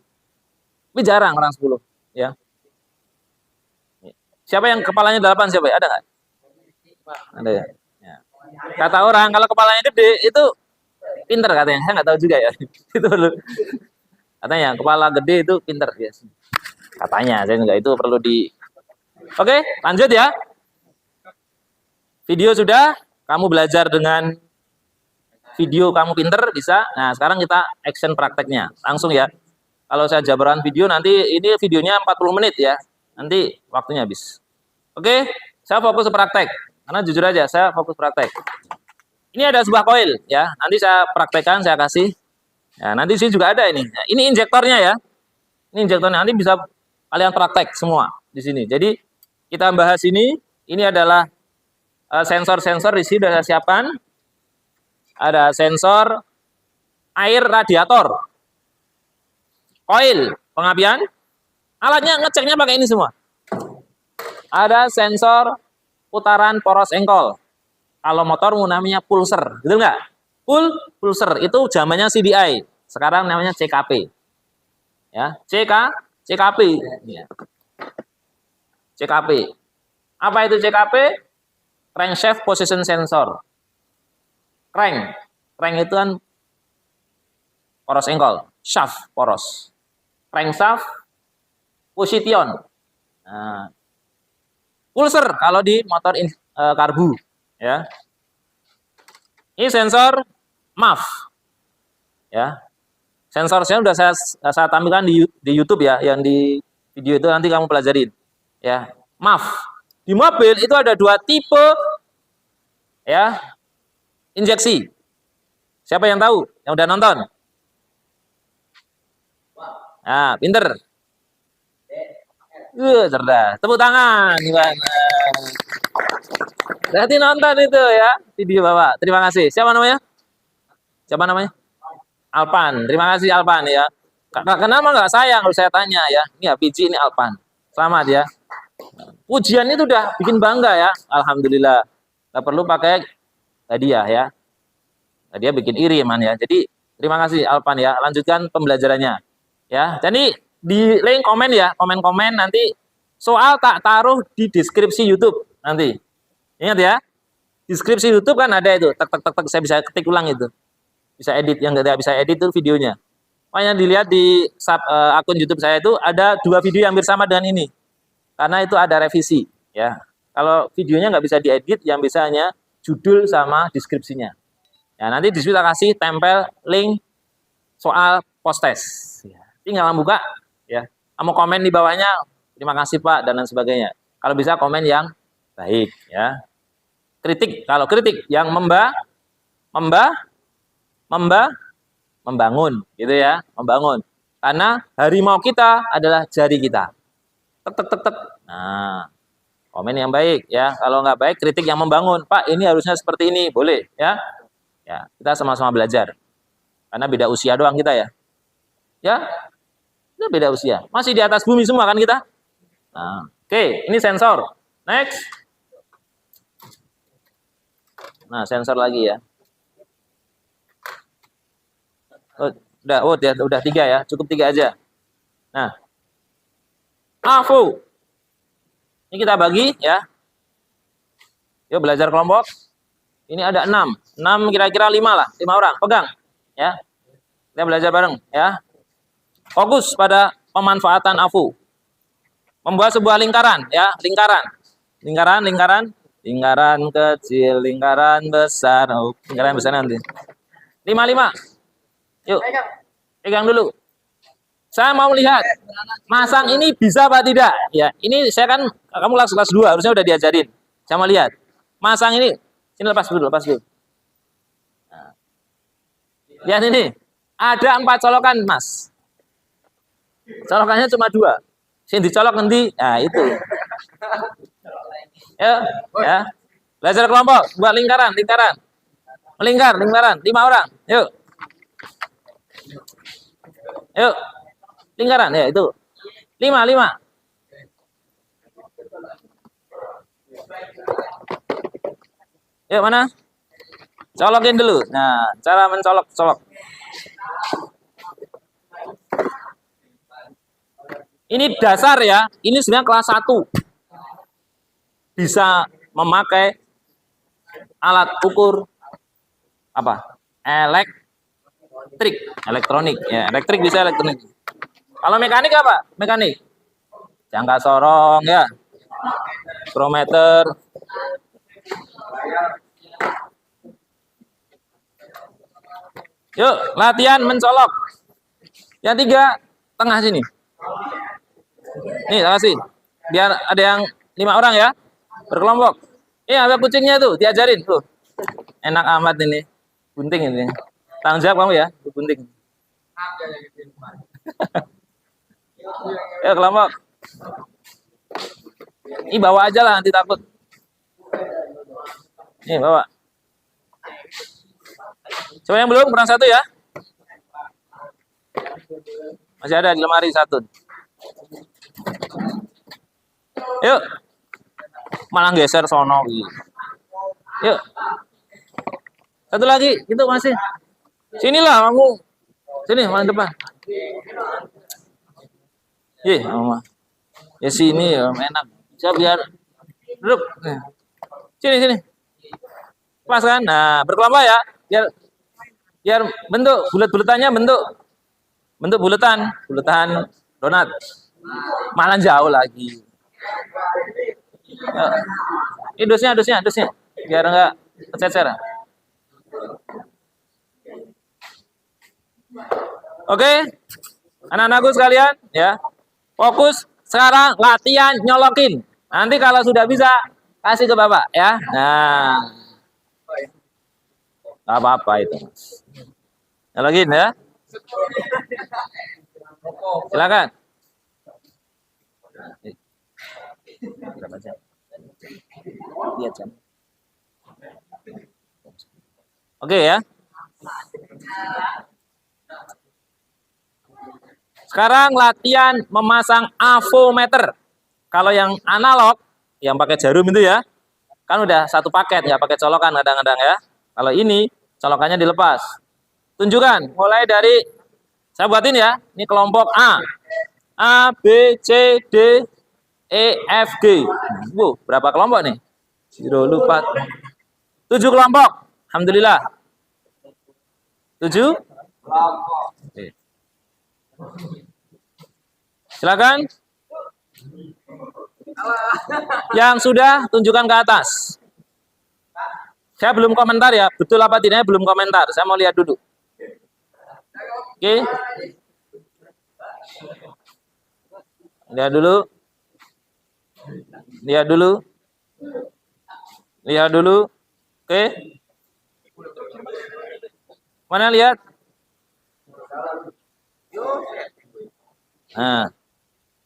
Tapi jarang orang 10, ya. Siapa yang kepalanya 8, siapa ya? Ada nggak? Ada ya? Ya. Kata orang, kalau kepalanya gede, itu pinter katanya. Saya nggak tahu juga ya. Itu katanya, kepala gede itu pinter. Ya. Katanya, saya enggak, itu perlu di... Oke, lanjut ya. Video sudah, kamu belajar dengan video, kamu pinter, bisa. Nah, sekarang kita action prakteknya. Langsung ya. Kalau saya jabaran video, nanti ini videonya 40 menit ya. Nanti waktunya habis. Oke, saya fokus praktek. Karena jujur aja, saya fokus praktek. Ini ada sebuah koil ya. Nanti saya praktekkan, saya kasih. Ya, nanti sini juga ada ini. Nah, ini injektornya ya. Ini injektornya, nanti bisa kalian praktek semua di sini. Jadi kita bahas ini adalah sensor-sensor di sini sudah saya siapkan. Ada sensor air radiator, koil pengapian, alatnya ngeceknya pakai ini semua. Ada sensor putaran poros engkol. Kalau motor namanya pulser, gitu nggak? Pulser itu zamannya CDI, sekarang namanya CKP. Ya, CKP. Ya. CKP. Apa itu CKP? Crankshaft Position Sensor. Crank itu kan poros engkol, shaft poros. Crankshaft position. Nah, pulser kalau di motor karbu, ya. Ini sensor MAF, ya. Sensornya sudah saya tampilkan di YouTube ya, yang di video itu nanti kamu pelajarin. Ya, MAF. Di mobil itu ada 2 tipe ya injeksi. Siapa yang tahu? Yang udah nonton? Nah, pinter. Cerdas. Tepuk tangan. Berarti nonton itu ya video Bapak. Terima kasih. Siapa namanya? Alpan. Terima kasih Alpan ya. Kenapa nggak sayang kalau saya tanya ya? Ini PG, ini Alpan. Selamat ya. Ujian itu udah bikin bangga ya. Alhamdulillah. Nggak perlu pakai hadiah ya. Dia bikin iri man ya. Jadi terima kasih Alpan ya. Lanjutkan pembelajarannya. Ya. Jadi di link komen ya. Komen-komen nanti soal tak taruh di deskripsi YouTube nanti. Ingat ya. Deskripsi YouTube kan ada itu, tek tek tek tek, saya bisa ketik ulang itu. Bisa edit, yang tidak bisa edit itu videonya. Makanya dilihat di akun YouTube saya itu ada 2 video yang hampir sama dengan ini. Karena itu ada revisi, ya. Kalau videonya nggak bisa diedit, yang bisa hanya judul sama deskripsinya. Ya, nanti di situ kita kasih tempel link soal post test. Ya. Tinggal buka, ya. Kamu komen di bawahnya, terima kasih Pak, dan lain sebagainya. Kalau bisa komen yang baik, ya. Kritik, kalau kritik yang membangun, gitu ya, membangun. Karena harimau kita adalah jari kita. Tek tek tek tek. Nah, komen yang baik, ya. Kalau nggak baik, kritik yang membangun. Pak, ini harusnya seperti ini, boleh, ya. Ya, kita sama-sama belajar. Karena beda usia doang kita ya. Ya, kita beda usia. Masih di atas bumi semua kan kita. Nah, oke, ini sensor. Next. Nah, sensor lagi ya. Udah 3 ya, cukup 3 aja. Nah, AFO. Ini kita bagi ya. Yuk belajar kelompok. Ini ada 6. 6 kira-kira 5 lah, 5 orang. Pegang ya. Kita belajar bareng ya. Fokus pada pemanfaatan AFO. Membuat sebuah lingkaran ya, lingkaran kecil, lingkaran besar. Oh, lingkaran besar nanti. 5. Yuk. Pegang dulu. Saya mau melihat masang ini bisa apa tidak? Ya, ini saya kan kamu kelas 2 harusnya udah diajarin. Saya mau lihat. Masang ini. Sini lepas dulu. Nah. Lihat ini. Ada 4 colokan, Mas. Colokannya cuma 2. Sini dicolok nanti. Nah, itu. Ya. Belajar kelompok, buat lingkaran. Melingkar, lingkaran. 5 orang. Yuk. Lingkaran ya itu. 5. Yuk mana? Colokin dulu. Nah, cara mencolok. Ini dasar ya. Ini sebenarnya kelas 1. Bisa memakai alat ukur apa? Elektronik ya. Elektrik bisa elektronik. Kalau mekanik apa? Mekanik. Jangka sorong ya. Mikrometer. Yuk, latihan mencolok. Yang 3 tengah sini. Nih, kasih. Biar ada yang 5 orang ya. Berkelompok. Ada kucingnya tuh, diajarin tuh. Enak amat ini. Bunting ini. Tanggung jawab kamu ya, bunting. Ya kelompok. Ini bawa aja lah, nanti takut. Nih bawa. Coba yang belum, kurang 1 ya. Masih ada di lemari 1. Yuk. Malah geser sono. Yuk. 1 lagi, itu masih. Sinilah kamu. Sini, paling depan. Mama. Ya sini ya, enak. Bisa biar duduk. Sini. Pas kan? Nah, berkelompok ya. Biar bentuk bulat-bulatannya bentuk bulatan donat. Malah jauh lagi. Ini dosnya. Biar enggak kececer. Oke. Anak-anakku sekalian, ya. Fokus sekarang latihan nyolokin. Nanti kalau sudah bisa kasih ke Bapak ya. Nah. Enggak apa-apa itu, Mas. Nyolokin ya. Silakan. Berapa jam? Lihat jam. Oke ya. Sekarang latihan memasang avometer. Kalau yang analog, yang pakai jarum itu ya, kan udah satu paket, nggak pakai colokan kadang-kadang ya. Kalau ini, colokannya dilepas. Tunjukkan, mulai dari, saya buatin ya, ini kelompok A. A, B, C, D, E, F, G. Berapa kelompok nih? 0, lupa. 7 kelompok. Alhamdulillah. 7 Kelompok. Oke. Silakan. Yang sudah tunjukkan ke atas. Saya belum komentar ya, betul apa tidaknya belum komentar. Saya mau lihat dulu. Oke. Lihat dulu. Lihat dulu. Lihat dulu. Oke. Mana lihat? Nah.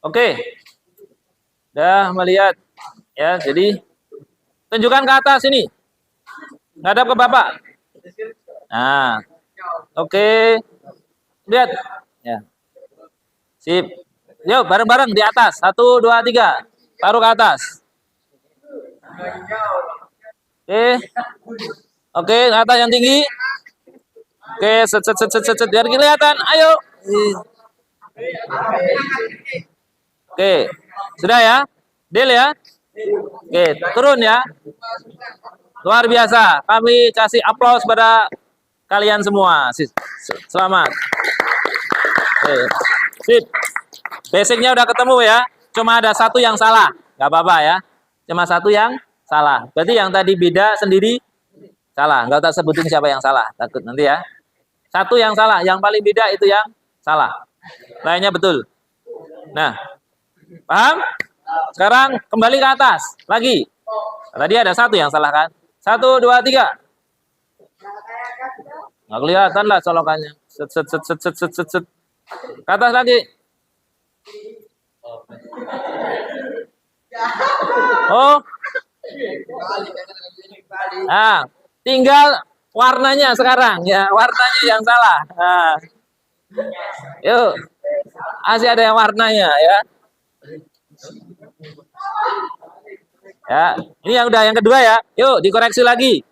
Oke. Dah melihat ya, jadi tunjukkan ke atas ini. Ngadap ke Bapak. Nah. Oke. Lihat. Ya. Sip. Yuk, bareng-bareng di atas. 1 2 3. Taruh ke atas. Oke. Oke, ke atas yang tinggi. Oke, set biar kelihatan. Ayo. Oke. Sudah ya? Deal ya? Oke, turun ya. Luar biasa. Kami kasih aplaus pada kalian semua. Selamat. Oke. Sip. Basicnya udah ketemu ya. Cuma ada satu yang salah. Nggak apa-apa ya. Cuma satu yang salah. Berarti yang tadi beda sendiri salah. Nggak usah sebutin siapa yang salah. Takut nanti ya. Satu yang salah. Yang paling beda itu yang salah. Lainnya betul. Nah. Paham? Sekarang kembali ke atas. Lagi. Tadi ada satu yang salah kan? 1 2 3. Nggak kelihatan lah colokannya. Set. Ke atas lagi. Oh. Nah, tinggal warnanya sekarang ya, warnanya yang salah. Nah. Yuk. Masih ada yang warnanya ya. Ya, ini yang udah yang kedua ya. Yuk, dikoreksi lagi.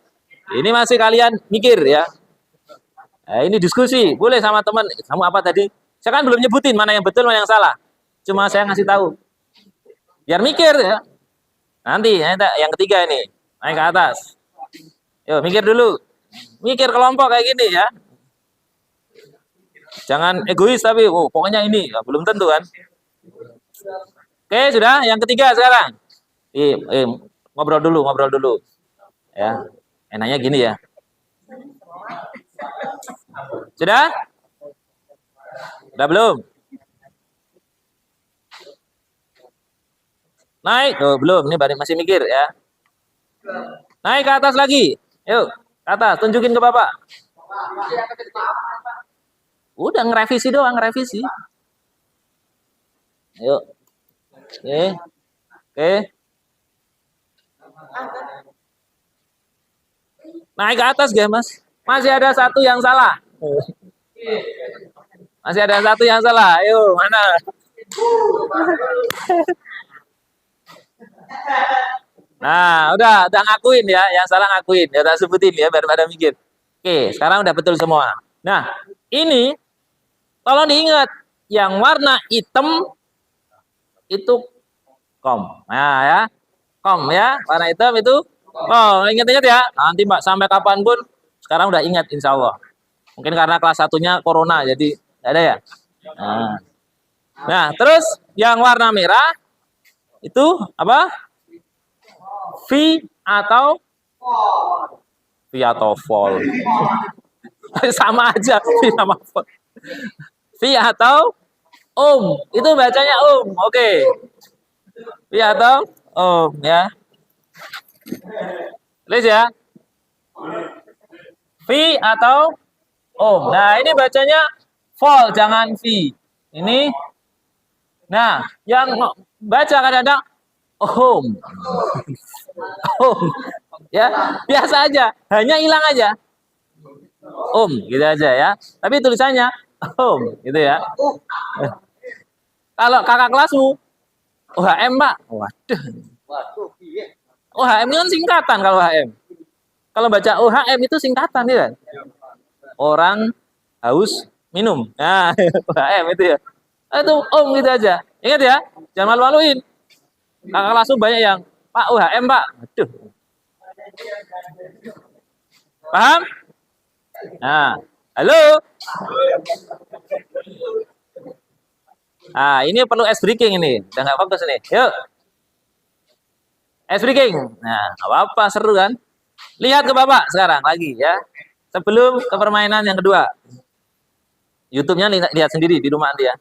Ini masih kalian mikir ya. Nah, ini diskusi, boleh sama teman. Kamu apa tadi? Saya kan belum nyebutin mana yang betul, mana yang salah. Cuma saya ngasih tahu. Biar mikir ya. Nanti yang ketiga ini, naik ke atas. Yuk, mikir dulu. Mikir kelompok kayak gini ya. Jangan egois tapi, oh pokoknya ini. Ya, belum tentu kan. Oke, sudah. Yang ketiga sekarang. Ngobrol dulu. Ya, enaknya gini ya. Sudah? Udah belum? Naik. Oh, belum. Ini masih mikir ya. Naik ke atas lagi. Yuk, ke atas. Tunjukin ke Bapak. Udah ngerevisi doang, ngerevisi. Yuk. Oke. Naik ke atas ya, Mas. Masih ada satu yang salah. Masih ada satu yang salah. Ayo, mana? Nah, udah ngakuin ya. Yang salah ngakuin. Ya udah sebutin ya, biar pada mikir. Oke, sekarang udah betul semua. Nah, ini tolong diingat, yang warna hitam itu kom. Nah, ya. Kom ya, warna hitam itu kom. Ingat-ingat ya. Nanti Mbak sampai kapanpun sekarang udah ingat insya Allah. Mungkin karena kelas satunya corona jadi tidak ada ya. Nah, terus yang warna merah itu apa? V atau vol. Sama aja V sama vol. V atau ohm. Itu bacanya ohm. Oke. V atau ohm ya. Tulis ya. V atau ohm. Nah, ini bacanya volt, jangan V. Ini. Nah, yang baca kadang-kadang ohm. Ohm. Ya, biasa aja. Hanya hilang aja. Ohm, gitu aja ya. Tapi tulisannya ohm, gitu ya. Kalau kakak kelasmu, OHM, Pak. Waduh. OHM itu kan singkatan kalau OHM. Kalau baca OHM itu singkatan ya. Orang haus minum. Nah, OHM itu ya. Itu om gitu aja. Ingat ya, jangan malu-maluin. Kakak kelasmu banyak yang, Pak OHM, Pak. Aduh. Paham? Nah, halo. Nah, ini perlu ice breaking ini. Udah nggak fokus nih. Yuk. Ice breaking. Nah, apa-apa, seru kan? Lihat ke Bapak sekarang lagi ya. Sebelum ke permainan yang kedua. YouTube-nya lihat sendiri di rumah nanti ya.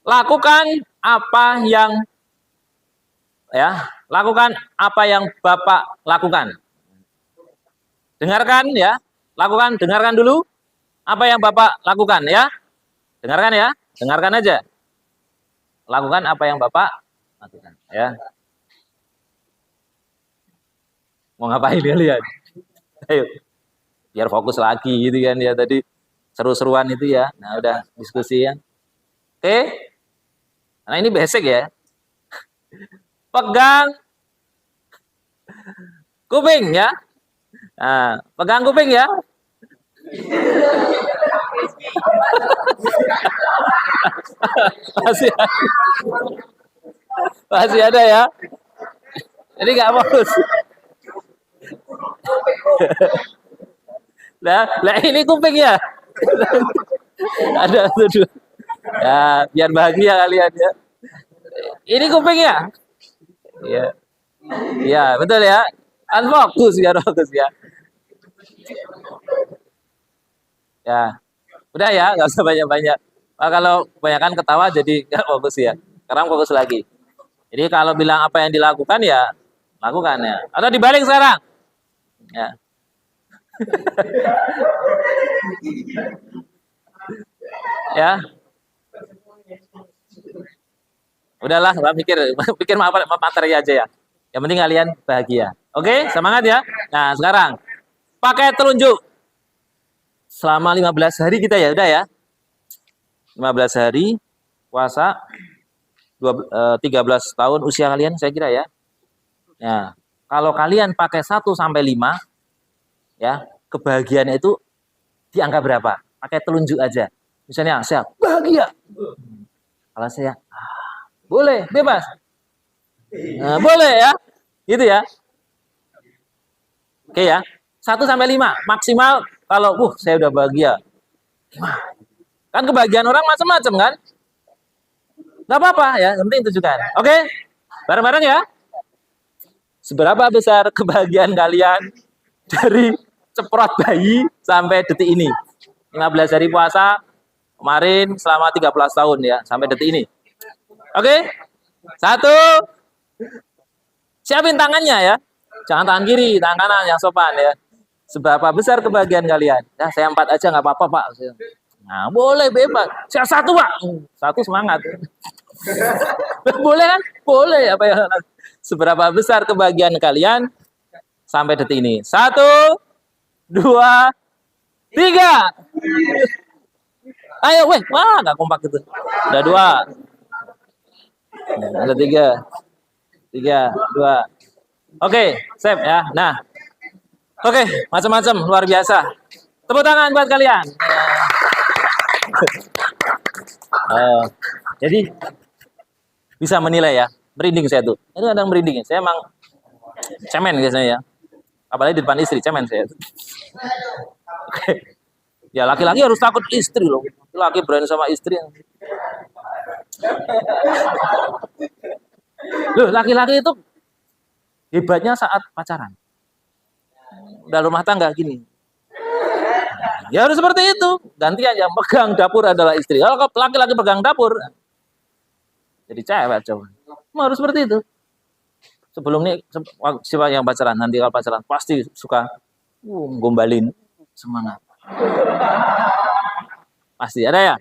Lakukan apa yang lakukan apa yang Bapak lakukan. Dengarkan ya. Dengarkan dulu apa yang Bapak lakukan ya. Dengarkan ya. Dengarkan aja. Lakukan apa yang Bapak lakukan ya. Mau ngapain kalian? Ayo. Biar fokus lagi gitu kan ya tadi seru-seruan itu ya. Nah, udah diskusi ya. Oke. Nah, ini basic ya. Pegang kuping ya. Nah, pegang kuping ya. Masih ada ya. Jadi nggak fokus. Lah ini kuping ya. Ada tuh. Ya, biar bahagia kalian ya. Ini kuping ya. Iya. Iya, betul ya. Kan fokus ya, Ya. Udah ya, nggak usah banyak-banyak. Nah, kalau kebanyakan ketawa jadi nggak fokus ya. Sekarang fokus lagi. Jadi kalau bilang apa yang dilakukan ya lakukan ya. Atau dibalik sekarang. Ya. Ya. Udahlah, pikir materi aja ya. Yang penting kalian bahagia. Oke, semangat ya. Nah, sekarang pakai telunjuk. Selama 15 hari kita ya, udah ya. 15 hari puasa 13 tahun usia kalian saya kira ya. Nah, kalau kalian pakai 1 sampai 5 ya, kebahagiaannya itu di angka berapa? Pakai telunjuk aja. Misalnya saya bahagia. Kalau saya boleh, bebas. Nah, boleh ya. Gitu ya. Oke ya. 1 sampai 5 maksimal kalau saya udah bahagia. Kan kebahagiaan orang macam-macam kan? Gak apa-apa ya, yang penting tunjukkan. Oke? Bareng-bareng ya. Seberapa besar kebahagiaan kalian dari ceprot bayi sampai detik ini? 15 hari puasa kemarin selama 13 tahun ya, sampai detik ini. Oke? 1. Siapin tangannya ya. Jangan tangan kiri, tangan kanan yang sopan ya. Seberapa besar kebahagiaan kalian? Ya, saya 4 aja nggak apa-apa, Pak. Nah, boleh bebas. Saya 1, Pak. 1 semangat. Boleh kan? Boleh apa ya? Seberapa besar kebahagiaan kalian sampai detik ini? 1, 2, 3. Ayo, wah, nggak kompak gitu. Udah 2. Ada 3. 3, 2. Oke, sip ya. Nah, oke, macam-macam luar biasa. Tepuk tangan buat kalian. Jadi bisa menilai ya. Merinding saya tuh. Itu kadang merinding. Saya emang cemen biasanya ya. Apalagi di depan istri, cemen saya. Oke. Ya laki-laki harus takut istri loh. Laki berani sama istri. Loh, laki-laki itu hebatnya saat pacaran. Udah rumah tangga gini. Ya harus seperti itu. Gantian yang pegang dapur adalah istri. Kalau laki-laki pegang dapur, jadi cewek coba. Harus seperti itu. Sebelum ini siapa yang pacaran, nanti kalau pacaran pasti suka gombalin semangat. Pasti ada ya.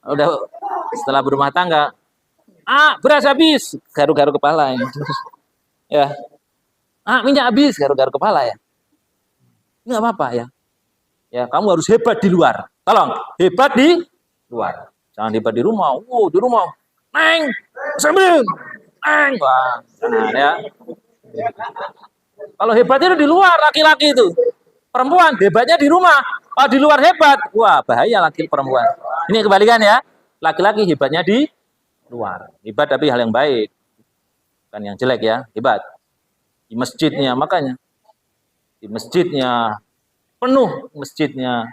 Udah setelah berumah tangga, beras habis, garu-garu kepala ini. Ya. Minyak habis, garu-garu kepala ya. Nggak apa-apa ya. Ya, kamu harus hebat di luar. Tolong, hebat di luar. Jangan hebat di rumah. Di rumah. Neng, sambil. Neng. Wah, nah, ya. Kalau hebat itu di luar, laki-laki itu. Perempuan, hebatnya di rumah. Kalau di luar hebat, wah bahaya laki perempuan. Ini kebalikan ya. Laki-laki hebatnya di luar. Hebat tapi hal yang baik. Bukan yang jelek ya, hebat. Di masjidnya, makanya di masjidnya penuh masjidnya.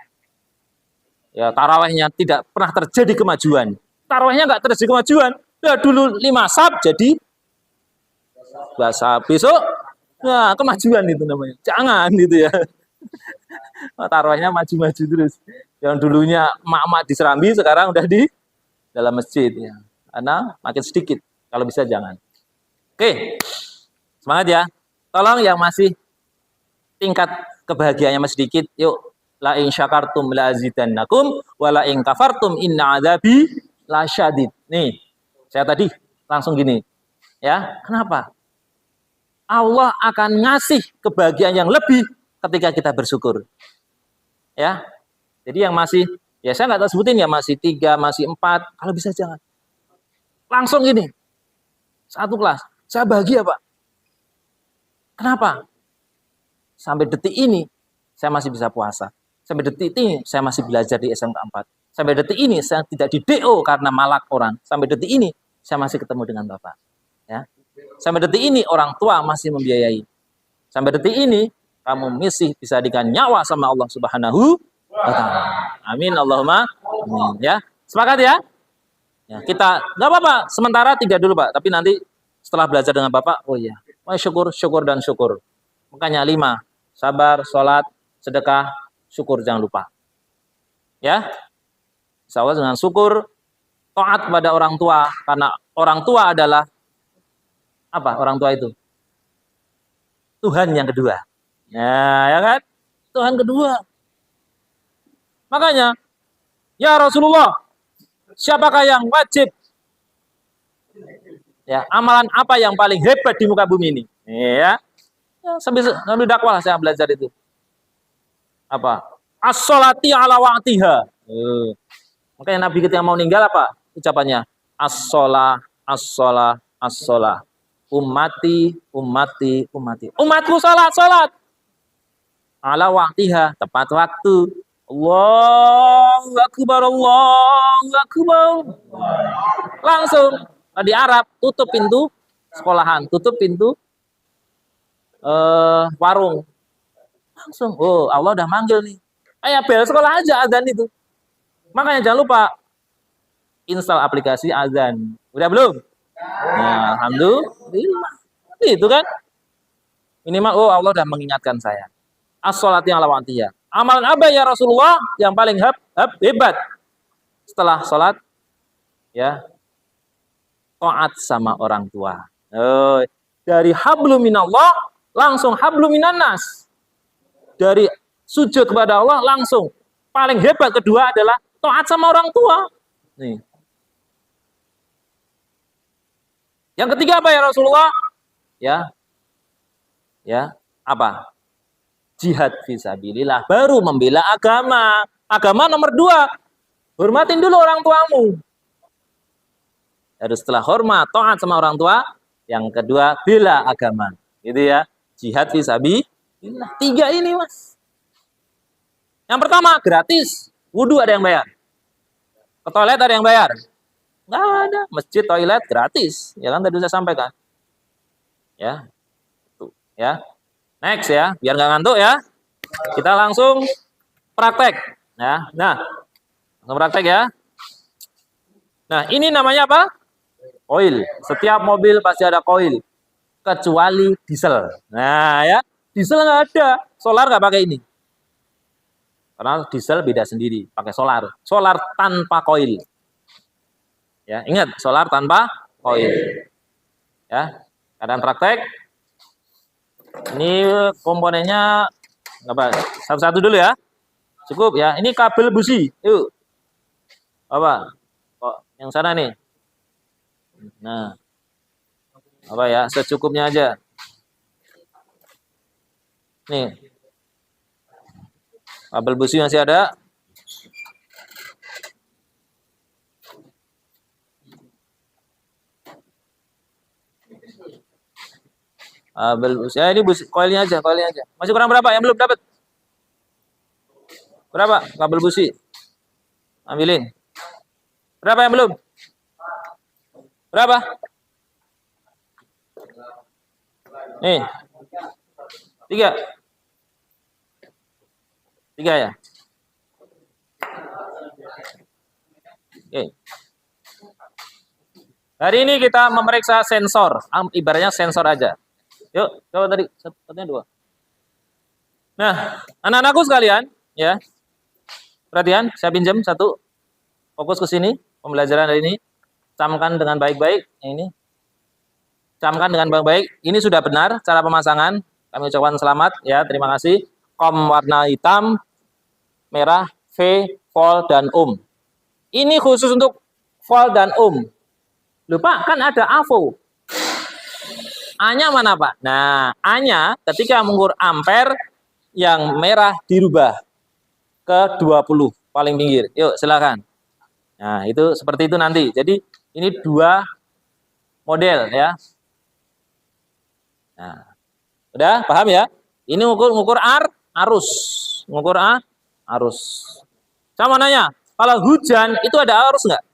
Ya, tarawihnya tidak pernah terjadi kemajuan. Tarawihnya nggak terjadi kemajuan. Ya dulu 5 sab jadi 2 sab. Besok, nah kemajuan itu namanya. Jangan gitu ya. Tarawihnya maju-maju terus. Yang dulunya emak-emak di Serambi sekarang udah di dalam masjid ya. Karena makin sedikit. Kalau bisa jangan. Oke, semangat ya. Tolong yang masih tingkat kebahagiaannya masih sedikit, yuk la in syakartum la azidannakum wa la in kafartum inna adzabi lasyadid. Nih, saya tadi langsung gini. Ya, kenapa? Allah akan ngasih kebahagiaan yang lebih ketika kita bersyukur. Ya. Jadi yang masih, ya saya nggak tahu sebutin ya, masih 3, masih 4, kalau bisa jangan. Langsung gini. Satu kelas. Saya bahagia, Pak. Kenapa? Sampai detik ini saya masih bisa puasa. Sampai detik ini saya masih belajar di SMK 4. Sampai detik ini saya tidak di DO karena malak orang. Sampai detik ini saya masih ketemu dengan Bapak. Ya. Sampai detik ini orang tua masih membiayai. Sampai detik ini kamu masih bisa dikasih nyawa sama Allah Subhanahu wa taala. Amin Allahumma amin ya. Sepakat ya? Ya, kita nggak apa-apa sementara 3 dulu Pak, tapi nanti setelah belajar dengan Bapak, oh iya, syukur, syukur dan syukur. Makanya 5, sabar, sholat, sedekah, syukur jangan lupa. Ya, insya Allah dengan syukur, taat kepada orang tua, karena orang tua adalah apa? Orang tua itu Tuhan yang kedua. Nah, ya kan? Tuhan kedua. Makanya, ya Rasulullah, siapakah yang wajib? Ya, amalan apa yang paling hebat di muka bumi ini? Ya, sambil dakwah saya belajar itu. Apa? As-sholati ala waqtiha. Makanya Nabi ketika mau meninggal apa ucapannya? As-sholah, as-sholah, as-sholah. Ummati, ummati, ummati. Umatku salat, salat. Ala waqtiha, tepat waktu. Allahu akbar, Allahu akbar. Langsung di Arab tutup pintu sekolahan, tutup pintu warung. Langsung, oh Allah udah manggil nih. Ayo bel sekolah aja azan itu. Makanya jangan lupa install aplikasi azan. Udah belum? Nah, alhamdulillah. Itu kan minimal oh Allah udah mengingatkan saya. As-sholati ala waqtiha. Amalan apa ya Rasulullah yang paling hebat setelah sholat? Ya, taat sama orang tua. Oh, dari hablum minallah langsung hablum minannas. Dari sujud kepada Allah langsung paling hebat kedua adalah taat sama orang tua. Nih. Yang ketiga apa ya Rasulullah? Ya, apa? Jihad fisabilillah, baru membela agama. Agama nomor 2, hormatin dulu orang tuamu. Harus setelah hormat, taat sama orang tua. Yang kedua, bela agama. Gitu ya. Jihad fisabilillah. 3 ini, Mas. Yang pertama, gratis. Wudhu ada yang bayar. Ke toilet ada yang bayar. Nggak ada. Masjid, toilet, gratis. Ya kan, tadi saya sampaikan. Ya. Tuh, ya. Next ya, biar nggak ngantuk ya. Kita langsung praktek. Ya. Nah, langsung praktek ya. Nah, ini namanya apa? Koil. Setiap mobil pasti ada koil. Kecuali diesel. Nah ya, diesel nggak ada. Solar nggak pakai ini. Karena diesel beda sendiri, pakai solar. Solar tanpa koil. Ya, ingat, solar tanpa koil. Ya, keadaan praktek. Ini komponennya apa? Satu-satu dulu ya. Cukup ya. Ini kabel busi. Yuk. Apa? Kok yang sana nih? Nah. Apa ya? Secukupnya aja. Nih. Kabel busi masih ada. Kabel busi. Ya ini busi, koilnya aja, koilnya aja. Masih kurang berapa yang belum dapat? Berapa kabel busi? Ambilin. Berapa yang belum? Berapa? Nih. 3. 3 ya. Oke. Hari ini kita memeriksa sensor, ibaratnya sensor aja. Yuk, coba tadi satunya 2. Nah, anak-anakku sekalian, ya. Perhatian, saya pinjam satu. Fokus ke sini, pembelajaran hari ini. Camkan dengan baik-baik. Ini. Camkan dengan baik-baik. Ini sudah benar cara pemasangan. Kami ucapkan selamat, ya. Terima kasih. COM warna hitam, merah, V, volt, dan ohm. Ini khusus untuk volt dan ohm. Lupa, kan ada AVO. A-nya mana, Pak? Nah, A-nya ketika mengukur ampere, yang merah dirubah ke 20 paling pinggir. Yuk, silakan. Nah, itu seperti itu nanti. Jadi, ini 2 model ya. Nah, udah paham ya? Ini ngukur arus. Ngukur arus. Sama nanya, kalau hujan itu ada arus nggak?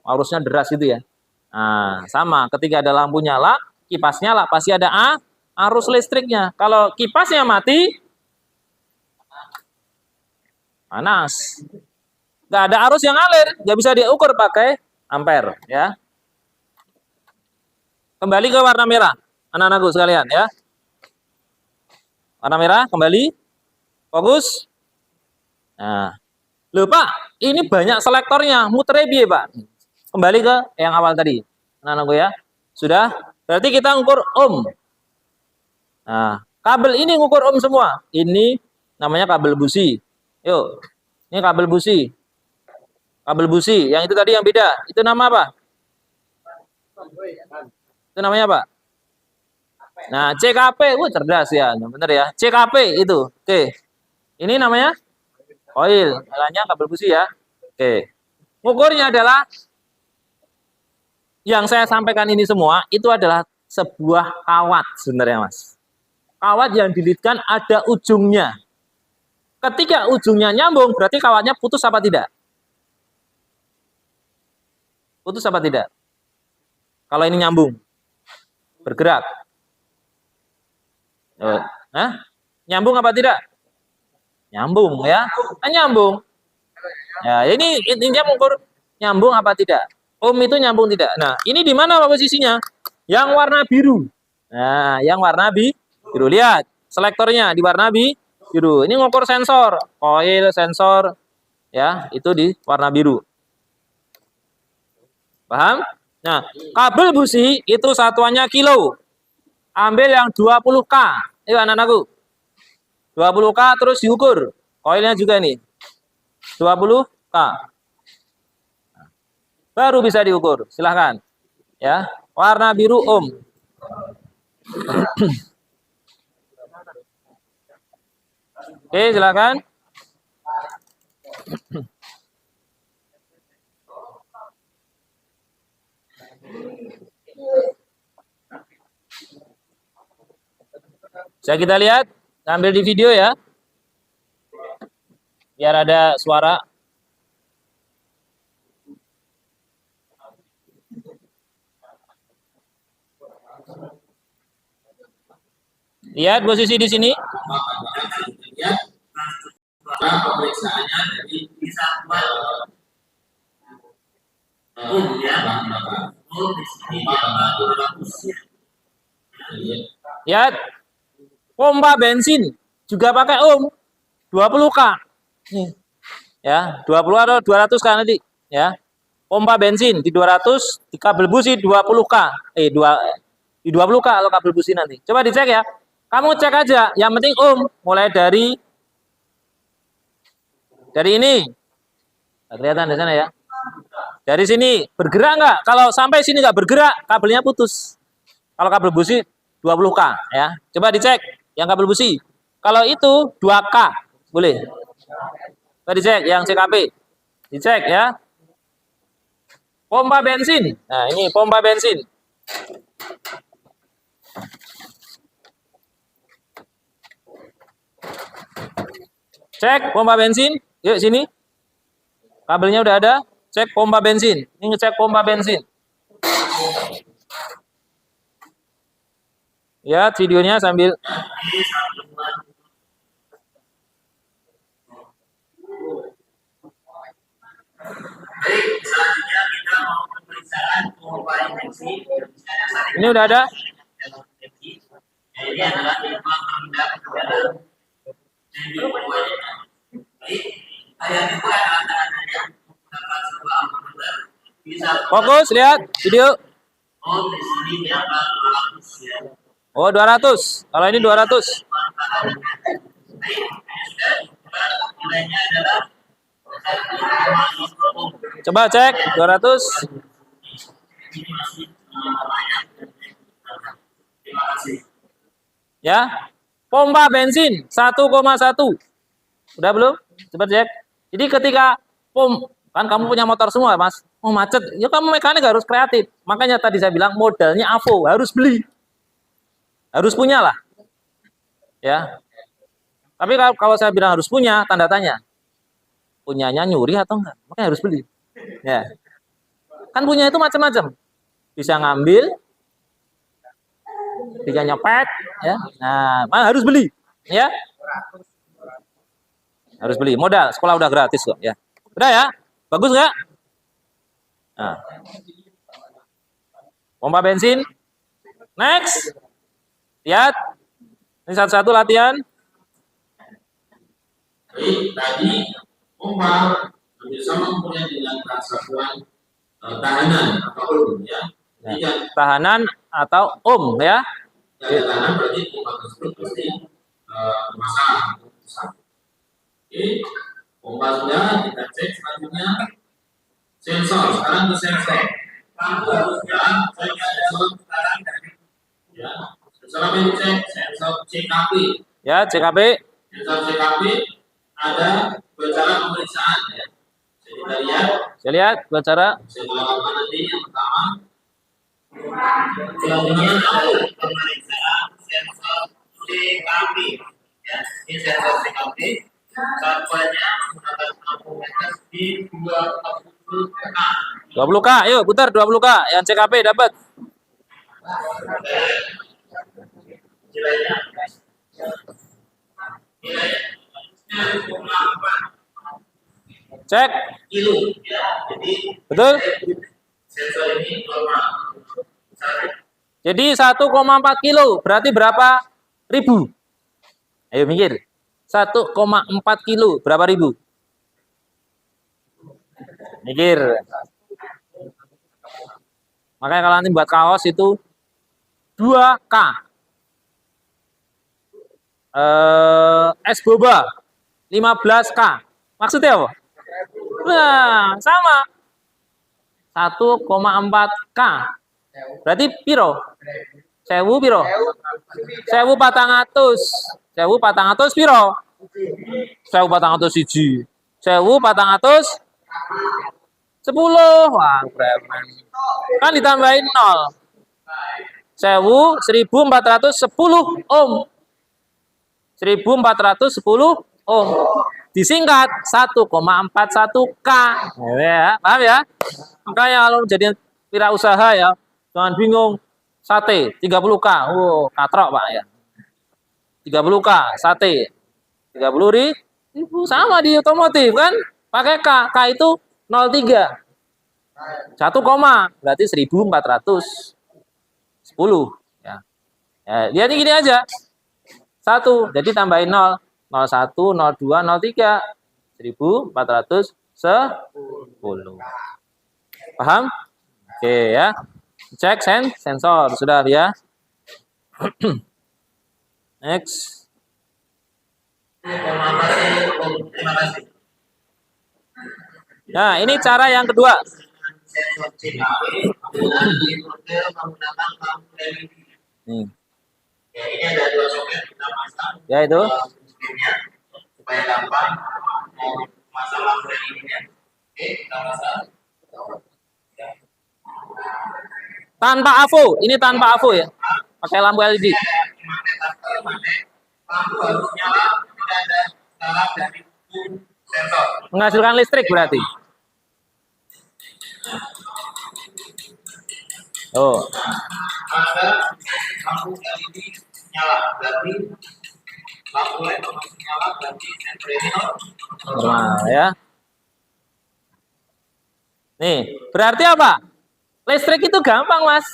Arusnya deras itu ya. Nah, sama. Ketika ada lampu nyala, kipas nyala, pasti ada arus listriknya. Kalau kipasnya mati, panas. Nggak ada arus yang ngalir, nggak bisa diukur pakai ampere ya. Kembali ke warna merah, anak-anakku sekalian ya. Warna merah kembali, fokus. Nah, lupa, ini banyak selektornya, muter piye Pak. Kembali ke yang awal tadi, anak-anakku ya. Sudah, berarti kita ngukur ohm. Nah, kabel ini ngukur ohm semua. Ini namanya kabel busi. Yuk, ini kabel busi. Kabel busi, yang itu tadi yang beda. Itu nama apa? Itu namanya apa? Nah, CKP. Cerdas ya. Bener ya. CKP itu. Oke. Ini namanya coil. Namanya kabel busi ya. Oke. Ukurnya adalah yang saya sampaikan ini semua itu adalah sebuah kawat sebenarnya, Mas. Kawat yang dililitkan ada ujungnya. Ketika ujungnya nyambung, berarti kawatnya putus apa tidak? Putus apa tidak? Kalau ini nyambung, bergerak. Nah, nyambung apa tidak? Nyambung ya. Nah, nyambung. Ya, ini intinya mengukur nyambung apa tidak. Ohm itu nyambung tidak. Nah, ini di mana posisinya? Yang warna biru. Nah, yang warna biru. Lihat, selektornya di warna biru. Ini ngukur sensor, coil, sensor. Ya, itu di warna biru. Paham? Nah, kabel busi itu satuannya kilo. Ambil yang 20K. Ayo anak-anakku. 20K terus diukur. Koilnya juga nih. 20K. Baru bisa diukur. Silahkan. Ya, warna biru ohm. Oke, silakan. Bisa kita lihat, ambil di video ya. Biar ada suara. Lihat posisi di sini. Lihat pemeriksaannya dari Lihat. Pompa bensin juga pakai ohm 20K. Nih. Ya, 20 atau 200K nanti, ya. Pompa bensin di 200, di kabel busi 20K. Di 20K kalau kabel busi nanti. Coba dicek ya. Kamu cek aja, yang penting ohm mulai dari ini. Nggak kelihatan di sana ya. Dari sini bergerak nggak? Kalau sampai sini nggak bergerak, kabelnya putus. Kalau kabel busi 20K ya. Coba dicek yang kabel busi. Kalau itu 2K, boleh. Coba dicek yang CKP. Dicek ya. Pompa bensin. Nah, ini pompa bensin. Cek pompa bensin. Yuk sini. Kabelnya udah ada. Cek pompa bensin. Ini ngecek pompa bensin. Lihat videonya sambil. Baik, selanjutnya kita mau pemeriksaan pompa injeksi. Ini udah ada? Ini adalah pompa perendah udara. Baik, yang kedua adalah menggunakan sebuah ampulter bisa. Fokus, lihat video. Oh, di sini dia akan 200 ya. Oh, 200. Kalau ini 200. Nilainya adalah 1,5 ohm. Coba cek 200. Terima kasih. Ya. Pompa bensin 1,1. Udah belum? Coba cek. Jadi ketika kan kamu punya motor semua, Mas. Oh, macet. Ya kamu mekanik harus kreatif. Makanya tadi saya bilang modalnya AVO, harus beli. Harus punya lah. Ya. Tapi kalau saya bilang harus punya, tanda tanya. Punyanya nyuri atau enggak? Makanya harus beli. Ya. Kan punya itu macam-macam. Bisa ngambil, bisa nyopet, ya. Nah, harus beli, ya. Harus beli. Modal, sekolah udah gratis kok, ya. Udah ya? Bagus nggak? Nah. Pompa bensin. Next. Lihat. Ini satu-satu latihan. Baik, tadi pompa bersama kemudian dengan satuan tahanan atau ohm ya. Jadi Tahanan atau ohm ya. tahanan berarti pompa tersebut pasti bermasalah. Oke, pompa sudah kita cek selanjutnya sensor. Sekarang ke sensor. Kamu harusnya cek sensor sekarang dari ya. Sensor apa yang dicek? Sensor CKP. Ya, CKP. Sensor CKP ada dua cara pemeriksaan ya. Jadi kita lihat. Saya lihat dua cara. Saya lakukan nanti yang pertama. Pemeriksaan sensor CKP. Ya, ini sensor CKP. Satuannya menggunakan ampermeter di 20K. 20K, yuk putar 20K. Yang CKP dapat. Nilainya. Cek. Kilo. Ya, jadi betul. Sensor ini normal. Jadi 1,4 kilo berarti berapa ribu? Ayo mikir. 1,4 kilo berapa ribu? Mikir. Makanya kalau nanti buat kaos itu 2K. Es boba 15K. Maksudnya apa? Nah, sama. 1,4K. Berarti piro? 1000 piro? 1400. 1400 piro? 1400 siji. 1400 10. Wah, preman. Kan ditambahin 0. 1410 ohm. 1410 ohm. Disingkat 1,41K. Ya, paham ya? Makanya kalau jadi wirausaha ya, jangan bingung. Sate 30K. Oh, katrok, Pak ya. 30K sate. 30.000 sama di otomotif kan? Pakai K. K itu 0,3. 1, berarti 1410 ya. Ya, lihatnya gini aja. 1, jadi tambahin 0. 01, 02, 03. 1410. Paham? Oke ya. Cek sensor sudah ya. Next. Nah, ini cara yang kedua. Nih. Ya, ini ada dua soket kita pasang. Ya itu. Supaya gampang masang lampu ini ya. Oke, kita pasang. Tanpa AVO, ini tanpa AVO ya. Pakai lampu LED. Lampu harus nyala, tidak ada salah dari sensor. Menghasilkan listrik berarti. Oh. Ada lampu LED nyala, berarti lampu LED nyala, berarti sensor ini normal ya. Nih, berarti apa? Listrik itu gampang, Mas.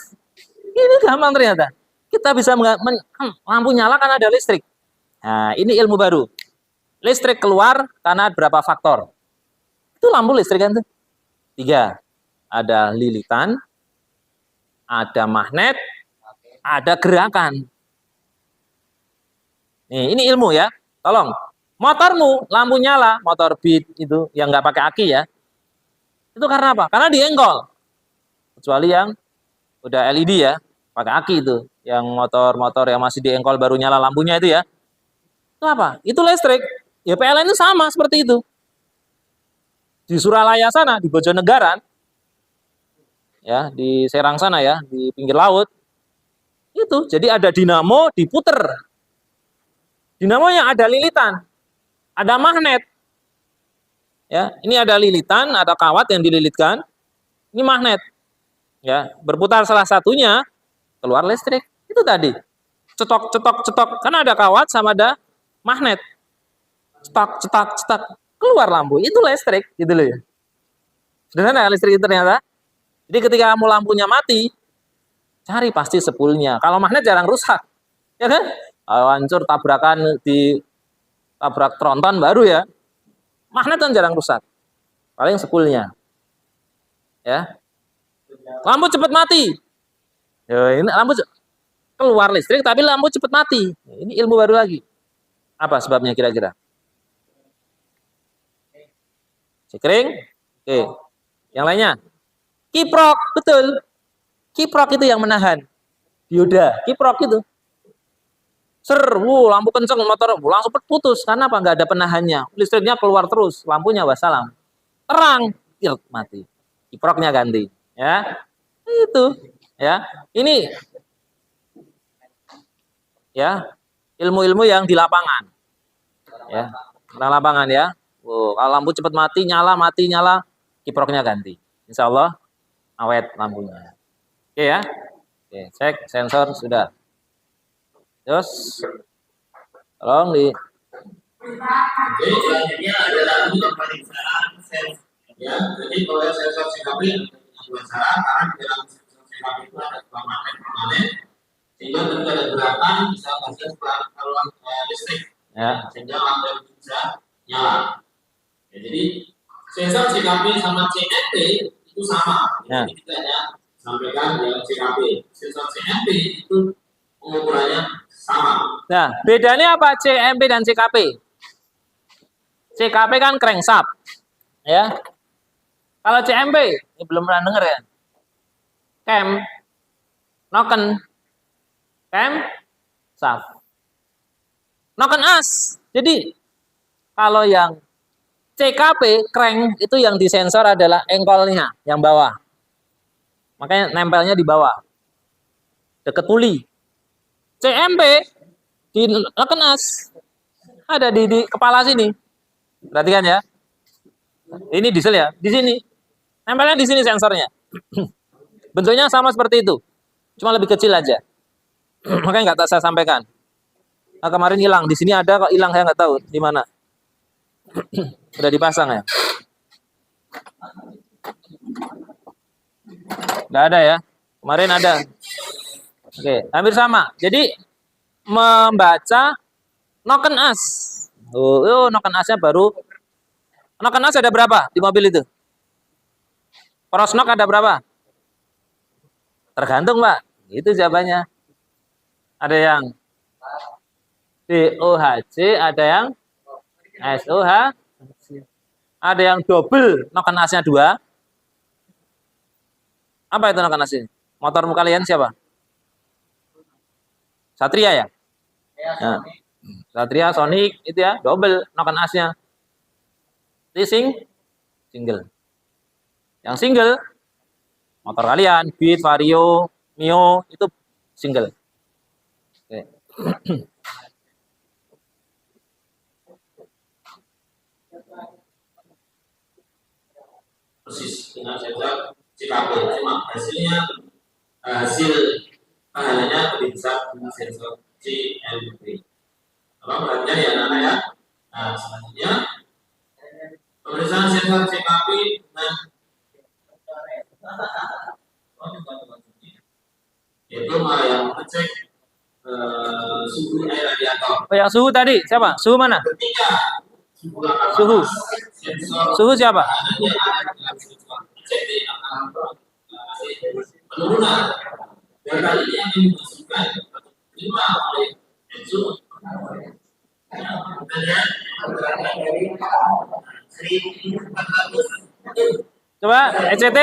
Ini gampang ternyata. Kita bisa lampu nyala karena ada listrik. Nah, ini ilmu baru. Listrik keluar karena berapa faktor? Itu lampu listrik kan tuh. 3. Ada lilitan, ada magnet, ada gerakan. Nih, ini ilmu ya. Tolong. Motormu lampu nyala, motor Beat itu yang nggak pakai aki ya. Itu karena apa? Karena diengkol. Kecuali yang udah LED ya, pakai aki itu. Yang motor-motor yang masih diengkol baru nyala lampunya itu ya. Itu apa? Itu listrik. Ya PLN itu sama seperti itu. Di Suralaya sana, di Bojonegara, ya di Serang sana ya, di pinggir laut, itu jadi ada dinamo diputer. Dinamonya ada lilitan, ada magnet. Ya, ini ada lilitan, ada kawat yang dililitkan. Ini magnet. Ya, berputar salah satunya keluar listrik. Itu tadi. Cetok cetok cetok. Karena ada kawat sama ada magnet. Cetak cetak cetak. Keluar lampu. Itu listrik gitu loh ya. Sederhana listrik itu ternyata. Jadi ketika kamu lampunya mati, cari pasti sepulnya. Kalau magnet jarang rusak. Ya kan? Hancur tabrakan di tabrak tronton baru ya. Magnet kan jarang rusak. Paling sepulnya. Ya. Lampu cepat mati. Ya, ini lampu keluar listrik tapi lampu cepat mati. Ini ilmu baru lagi. Apa sebabnya kira-kira? Sekring? Oke. Yang lainnya? Kiprok, betul. Kiprok itu yang menahan. Dioda, kiprok itu. Lampu kenceng motor langsung putus. Karena apa? Nggak ada penahannya. Listriknya keluar terus, lampunya wassalam. Terang, mati. Kiproknya ganti. Ya, itu. Ya, ini ya ilmu-ilmu yang di lapangan. Ya, di lapangan ya. Kalau lampu cepat mati, nyala, kiproknya ganti. Insya Allah awet lampunya. Oke ya. Oke, cek sensor sudah. Terus tolong di. Oke, selanjutnya adalah untuk pemeriksaan sensor. Ya, jadi kalau sensor CKP ada dua cara, karena di dalam sensor CKP itu ada dua magnet permanen, sehingga ketika ada gerakan bisa menghasilkan saluran listrik, Ya. sehingga lampu itu bisa nyala. Ya, jadi sensor CKP sama CNP itu sama. Ya. Jadi kita hanya sampaikan dalam CKP. Sensor CNP itu pengukurannya sama. Nah, bedanya apa CMP dan CKP? CKP kan crankshaft, ya. Kalau CMP, ini belum pernah dengar ya. Cam, noken, cam, shaft. Noken as. Jadi kalau yang CKP crank itu yang disensor adalah engkolnya yang bawah. Makanya nempelnya di bawah. Deket puli. CMP di noken as ada di kepala sini. Perhatikan ya. Ini diesel ya, di sini. Nempelnya di sini sensornya. Bentuknya sama seperti itu. Cuma lebih kecil aja. Makanya nggak saya sampaikan. Nah, kemarin hilang. Di sini ada kok hilang, saya nggak tahu di mana. Udah dipasang ya. Nggak ada ya. Kemarin ada. Oke, hampir sama. Jadi membaca noken as. Noken asnya baru. Noken as ada berapa di mobil itu? Cross knock ada berapa? Tergantung, Pak. Itu jawabannya. Ada yang DOHC, ada yang SOH, ada yang double noken asnya 2. Apa itu noken as ini? Motormu kalian siapa? Satria ya? Nah, Satria, Sonic, itu ya, double noken asnya. Ini single. Yang single, motor kalian, Beat, Vario, Mio, itu single. Oke. Persis dengan sensor CKP, cuma hasil pahalanya lebih besar dengan sensor CMP. Tolong perhatian ya anak-anak ya. Selanjutnya pemeriksaan sensor CKP dengan Yaitu yang mengecek suhu air radiator. Oh, yang suhu tadi siapa? Suhu mana? Ketika Suhu. Suhu siapa? Penurunan data ini yang dimasukkan atau diterima oleh Ensu Coba ECT.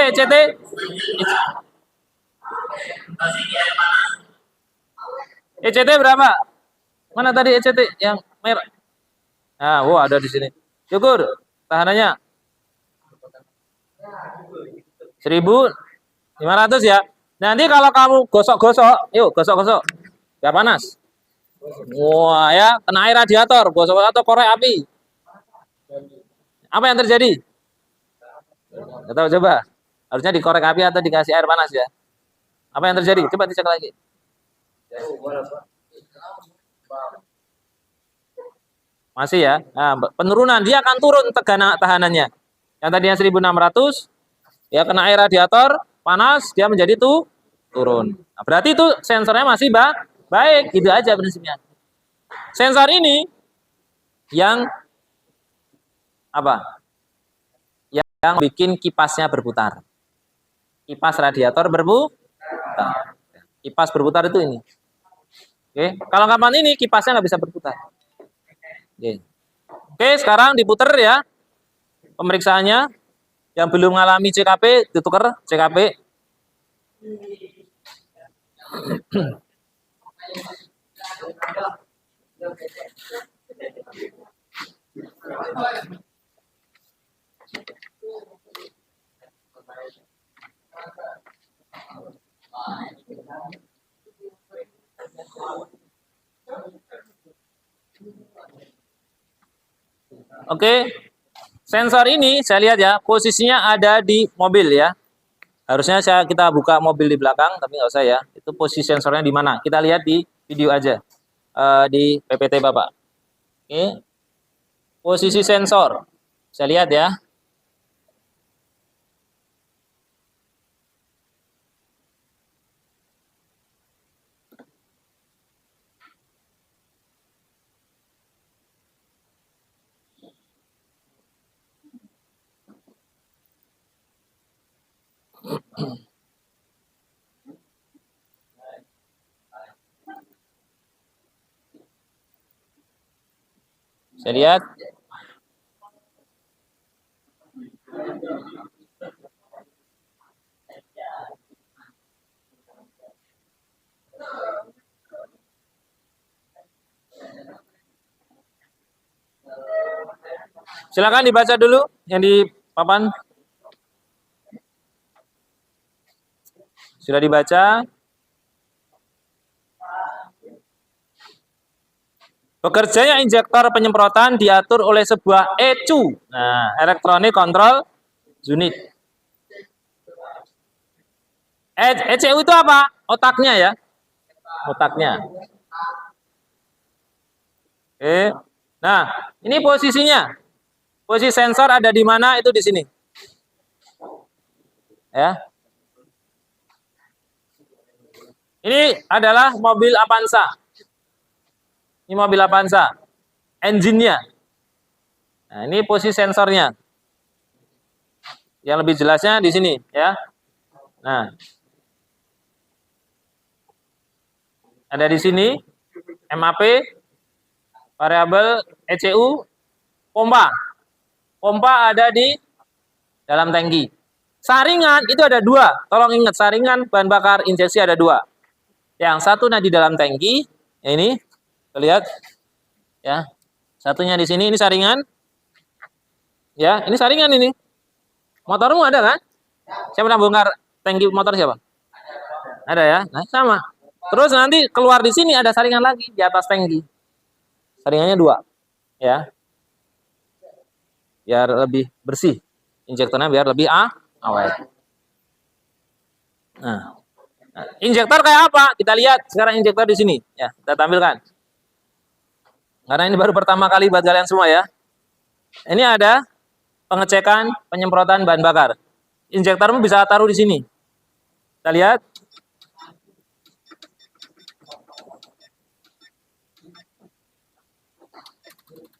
ECT berapa? Mana tadi ECT yang merah? Nah, ada di sini. Syukur, tahanannya 1.500 ya. Nanti kalau kamu gosok-gosok, yuk gosok-gosok, nggak panas. Wah ya, kena air radiator, gosok atau korek api. Apa yang terjadi? Nggak tahu, coba. Harusnya dikorek api atau dikasih air panas ya. Apa yang terjadi? Coba dicek lagi. Masih ya. Nah, penurunan dia akan turun tahanannya. Yang tadinya 1.600, ya kena air radiator, panas, dia menjadi turun. Nah, berarti itu sensornya masih baik, gitu aja prinsipnya. Sensor ini yang apa? Yang bikin kipasnya berputar. Kipas radiator berputar. Kipas berputar itu ini. Oke, kalau kapan ini kipasnya nggak bisa berputar. Oke, sekarang diputer ya pemeriksaannya. Yang belum mengalami CKP ditukar CKP. Oke, sensor ini saya lihat ya, posisinya ada di mobil ya. Harusnya kita buka mobil di belakang, tapi nggak usah ya. Itu posisi sensornya di mana? Kita lihat di video aja, di PPT Bapak. Oke, posisi sensor, saya lihat ya. Saya lihat. Silakan dibaca dulu yang di papan. Sudah dibaca. Bekerjanya injektor penyemprotan diatur oleh sebuah ECU. Nah, Electronic Control Unit. ECU itu apa? Otaknya ya. Otaknya. Oke. Nah, ini posisinya. Posisi sensor ada di mana? Itu di sini. Ya. Ini adalah mobil Avanza. Ini mobil Avanza. Engine-nya. Nah, ini posisi sensornya. Yang lebih jelasnya di sini ya. Nah. Ada di sini MAP, variabel ECU, pompa. Pompa ada di dalam tangki. Saringan itu ada dua. Tolong ingat, saringan bahan bakar injeksi ada dua. Yang satu di dalam tangki, ini lihat ya. Satunya di sini, ini saringan. Ya, ini saringan ini. Motormu ada kan? Siapa pernah bongkar tangki motor siapa? Ada ya. Nah, sama. Terus nanti keluar di sini ada saringan lagi di atas tangki. Saringannya dua. Ya. Biar lebih bersih. Injektornya biar lebih awet. Nah, injektor kayak apa? Kita lihat sekarang injektor di sini. Ya, kita tampilkan. Karena ini baru pertama kali buat kalian semua ya. Ini ada pengecekan penyemprotan bahan bakar. injektormu bisa taruh di sini. Kita lihat.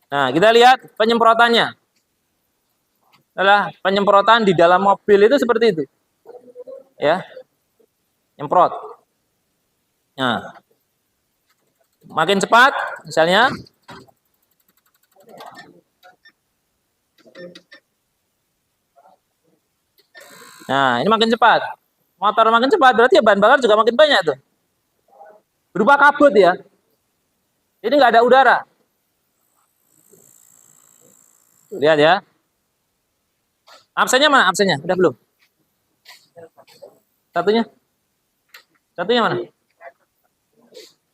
Nah, kita lihat penyemprotannya. Adalah penyemprotan di dalam mobil itu seperti itu. Ya. Nyemprot. Nah. Makin cepat misalnya. Nah, ini makin cepat. Motor makin cepat berarti ya bahan bakar juga makin banyak tuh. Berupa kabut ya. Ini nggak ada udara. Lihat ya. Absennya mana? Absennya udah belum? Satunya? Satunya mana?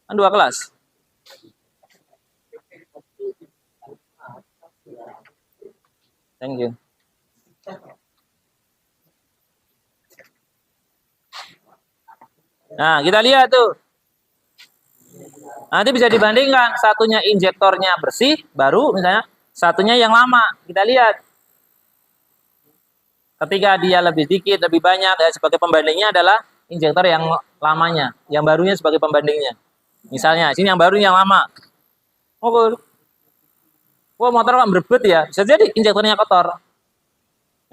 Kan 2 kelas. Thank you. Nah, kita lihat tuh. Nanti bisa dibandingkan, satunya injektornya bersih, baru misalnya, satunya yang lama. Kita lihat. Ketika dia lebih dikit, lebih banyak, ya sebagai pembandingnya adalah injektor yang lamanya, yang barunya sebagai pembandingnya. Misalnya, sini yang baru, yang lama. Oh, wah motor kok berebut ya, bisa jadi injektornya kotor.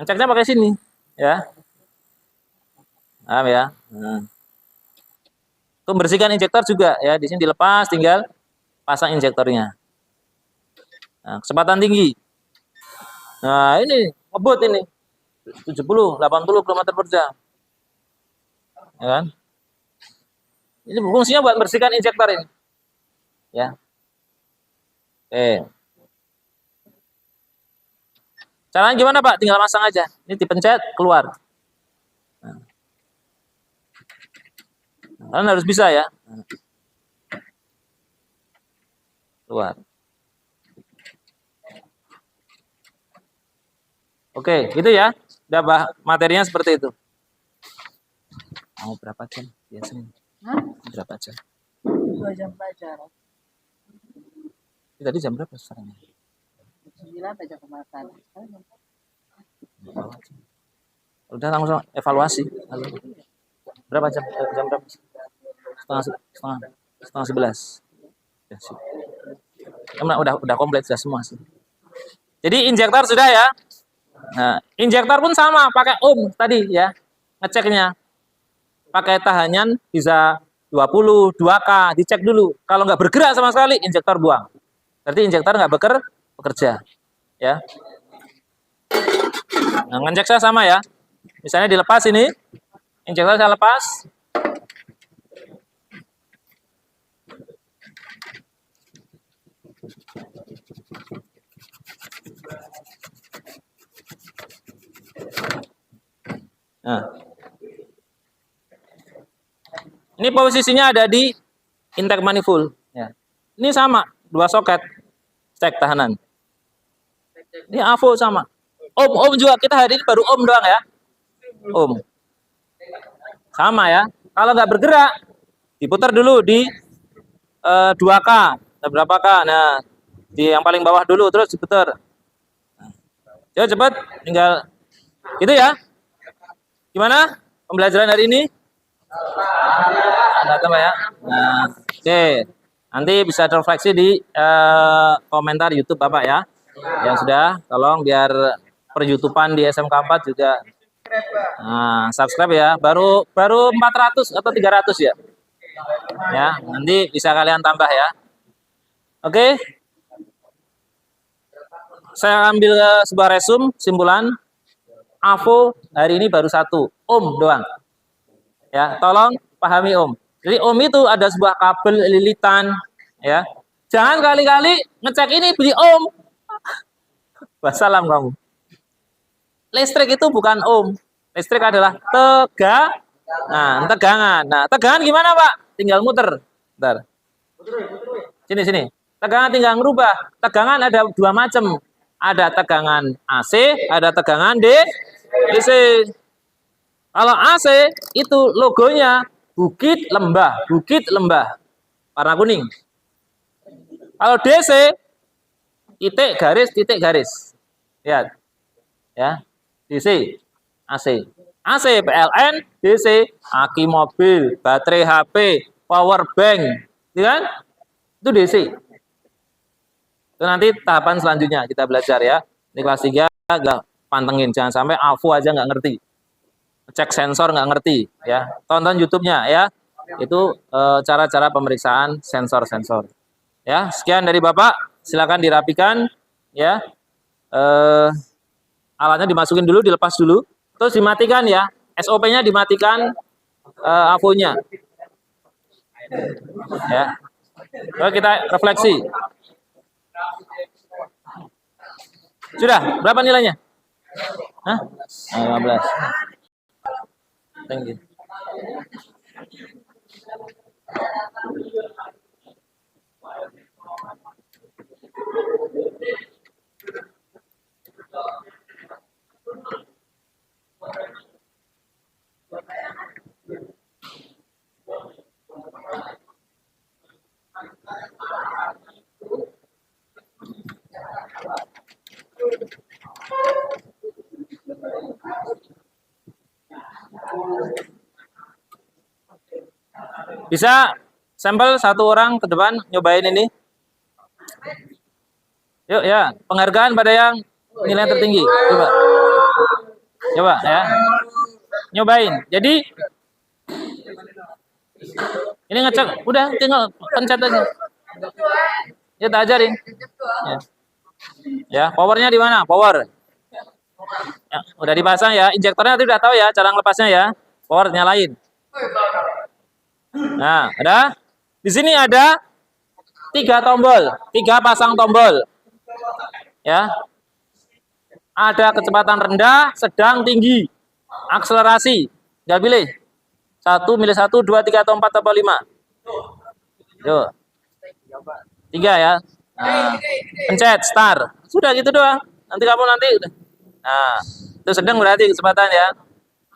Ngeceknya pakai sini, ya. Paham ya? Nah. Untuk membersihkan injektor juga ya, di sini dilepas, tinggal pasang injektornya. Nah, kecepatan tinggi. Nah, ini ngebut ini. 70, 80 km per jam. Ya kan? Ini fungsinya buat membersihkan injektor ini. Ya. Oke. Caranya gimana, Pak? Tinggal masang aja. Ini dipencet, keluar. Nah. Kalian harus bisa ya. Keluar. Oke, gitu ya. Udah materinya seperti itu. Mau berapa jam biasanya? Berapa jam? 2 jam pelajaran. Tadi jam berapa sekarang? 9 aja kemakan. Udah langsung evaluasi. Berapa jam? Jam berapa? Setengah 11. Ya, sih. Udah komplit sudah semua sih. Jadi injektor sudah ya. Nah, injektor pun sama, pakai ohm tadi ya. Ngeceknya. Pakai tahanan bisa 20, 2K, dicek dulu. Kalau nggak bergerak sama sekali, injektor buang. Berarti injektor nggak bekerja. Ya. Nah, ngecek saya sama ya. Misalnya dilepas ini, injektor saya lepas. Nah, ini posisinya ada di intake manifold. Ya. Ini sama, 2 soket, cek tahanan. Ini AVO sama. Ohm juga, kita hari ini baru ohm doang ya. Ohm. Sama ya. Kalau nggak bergerak, diputar dulu di 2K. Nah, berapa K? Nah, di yang paling bawah dulu, terus diputar. Coba cepat, tinggal gitu ya. Gimana pembelajaran hari ini? Datang ya. Nah, oke. Nanti bisa terrefleksi di komentar YouTube Bapak ya. Yang sudah, tolong biar per-YouTubean di SMK 4 juga. Nah, subscribe ya. Baru 400 atau 300 ya. Ya, nanti bisa kalian tambah ya. Oke. Saya ambil sebuah resum simpulan. AVO hari ini baru 1 ohm doang. Ya, tolong pahami ohm. Jadi ohm itu ada sebuah kabel lilitan ya. Jangan kali-kali ngecek ini beli ohm. Wassalam kamu. Listrik itu bukan ohm. Listrik adalah tegangan. Nah, tegangan gimana, Pak? Tinggal muter. Bentar. Sini. Tegangan tinggal ngerubah. Tegangan ada 2 macam. Ada tegangan AC, ada tegangan DC. Kalau AC itu logonya bukit lembah, warna kuning. Kalau DC titik garis. Lihat. Ya. DC. AC. AC, PLN, DC, aki mobil, baterai HP, power bank, gitu kan? Itu DC. Itu nanti tahapan selanjutnya kita belajar ya. Ini kelas 3 agak pantengin, jangan sampai AFO aja nggak ngerti. Cek sensor nggak ngerti ya. Tonton YouTube-nya ya. Itu cara-cara pemeriksaan sensor-sensor. Ya, sekian dari Bapak. Silakan dirapikan ya. Alatnya dimasukin dulu, dilepas dulu. Terus dimatikan ya. SOP-nya dimatikan AFO-nya. Ya. Lalu kita refleksi. Sudah, berapa nilainya? Hah? 15. Thank you. Bisa sampel satu orang ke depan nyobain ini. Yuk ya, penghargaan pada yang nilai tertinggi. Coba. Coba ya. Nyobain. Jadi ini ngecek, udah tinggal pencet aja. Ya tak ajarin. Ya, powernya di mana? Power. Ya, udah dipasang ya. Injektornya nanti udah tahu ya cara ngelepasnya ya. Power nyalain. Nah, ada. Di sini ada 3 tombol, 3 pasang tombol. Ya. Ada kecepatan rendah, sedang, tinggi. Akselerasi. Nggak pilih. 1, milih 1, 2, 3, atau 4, atau 5. Yuk. 3 ya. Nah, pencet, start. Sudah gitu doang. Nanti kamu udah. Nah, itu sedang berarti kecepatan ya.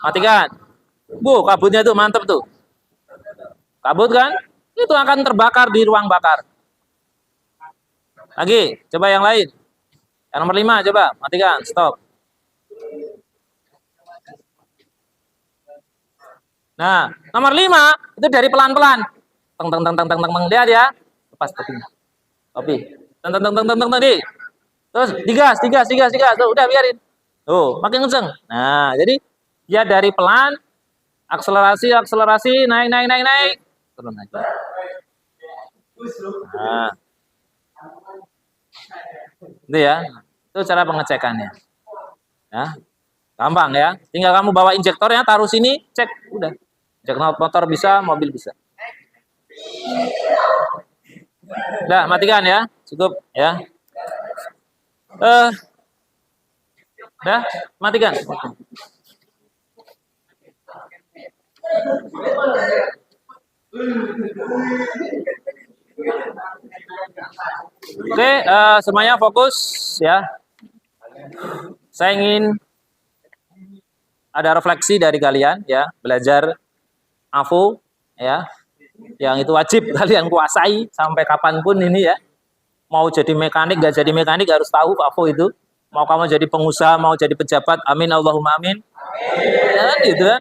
Matikan. Kabutnya tuh mantep tuh. Kabut kan? Itu akan terbakar di ruang bakar. Lagi, coba yang lain. Yang nomor 5, coba. Matikan, stop. Nah, nomor 5, itu dari pelan-pelan. Teng. Lihat ya. Lepas topi. Teng. Terus digas. Tuh, udah biarin. Tuh, makin kenceng. Nah, jadi dia dari pelan, akselerasi, naik. Turun aja. Nah. Itu ya. Itu cara pengecekannya. Ya. Gampang ya. Tinggal kamu bawa injektornya, taruh sini, cek, udah. Cek motor bisa, mobil bisa. Udah, matikan ya. Cukup ya. Udah, matikan. Oke, semuanya fokus ya. Saya ingin ada refleksi dari kalian ya, belajar AFO ya. Yang itu wajib kalian kuasai sampai kapanpun ini ya. Mau jadi mekanik, gak jadi mekanik harus tahu AFO itu. Mau kamu jadi pengusaha, mau jadi pejabat, amin Allahumma amin. Ya kan gitu kan.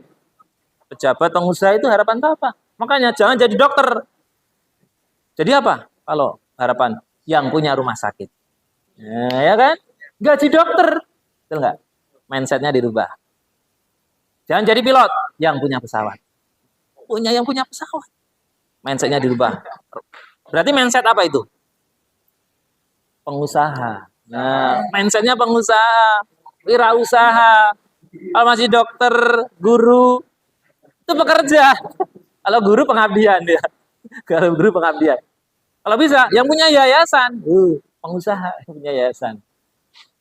Pejabat, pengusaha itu harapan apa? Makanya jangan jadi dokter. Jadi apa? Kalau harapan yang punya rumah sakit. Nah, ya kan? Gaji dokter. Betul nggak? Mindsetnya dirubah. Jangan jadi pilot yang punya pesawat. Yang punya pesawat. Mindsetnya dirubah. Berarti mindset apa itu? Pengusaha. Nah, mindsetnya pengusaha, wirausaha. Kalau masih dokter, guru, itu pekerja. Kalau guru pengabdian ya. Kalau guru pengabdian. Kalau bisa, yang punya yayasan, pengusaha yang punya yayasan,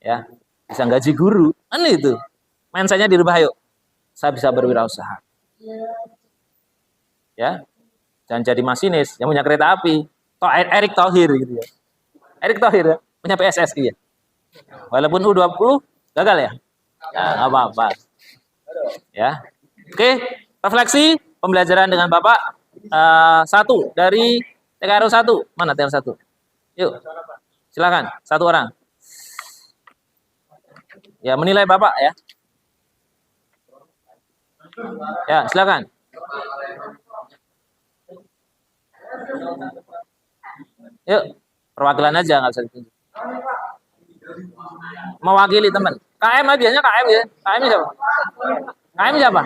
ya bisa gaji guru, kan itu. Mindsetnya dirubah yuk. Saya bisa berwirausaha. Ya, jangan jadi masinis yang punya kereta api. Erick Thohir gitu ya. Erick Thohir ya, punya PSSI ya. Walaupun U20 gagal ya. Ya, nggak apa-apa. Ya. Oke, refleksi pembelajaran dengan Bapak. 1 dari TKRU 1. Mana TKRU 1? Yuk. Silakan, 1 orang. Ya, menilai Bapak ya. Ya, silakan. Yuk, perwakilan aja nggak usah ditunjuk. Mewakili teman. KM aja, biasanya KM ya. KM siapa? KM siapa?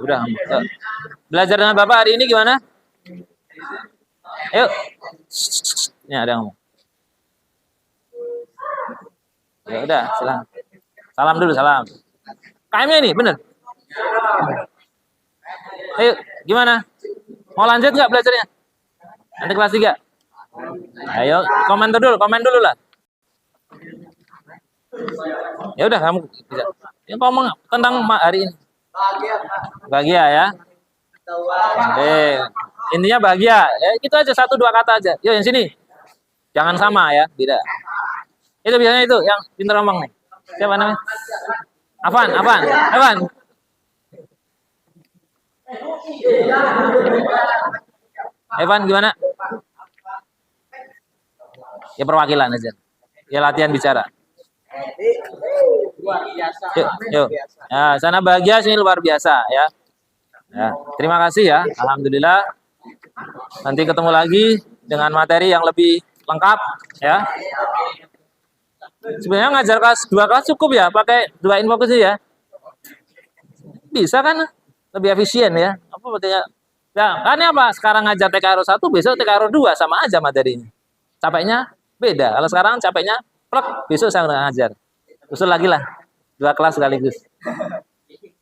Udah. Yuk. Belajar dengan Bapak hari ini gimana? Yuk. Ini ada yang ngomong. Ya udah, silakan. Salam dulu, salam. KM-nya ini, bener? Ayo, gimana? Mau lanjut nggak belajarnya? Nanti kelas 3? Ayo, komen dulu lah. Ya udah, kamu bisa. Ya, ngomong tentang hari ini. Bahagia ya. Intinya bahagia. Ya, itu aja 1-2 kata aja. Yuk, yang sini. Jangan sama ya, beda. Itu biasanya itu yang pintar ngomong nih. Siapa namanya? Afan. Evan gimana? Ya perwakilan aja. Ya latihan bicara. Yuk. Ya, sana bahagia, sini luar biasa ya. Ya, terima kasih ya. Alhamdulillah. Nanti ketemu lagi dengan materi yang lebih lengkap ya. Sebenarnya ngajar kelas 2 kelas cukup ya, pakai 2 infokus ya. Bisa kan? Lebih efisien ya. Apa betulnya? Nah, kan apa? Sekarang ngajar TKRO 1, besok TKRO 2 sama aja materinya. Capeknya beda. Kalau sekarang capeknya plek, besok saya udah ngajar. Usul lagi lah. 2 kelas sekaligus.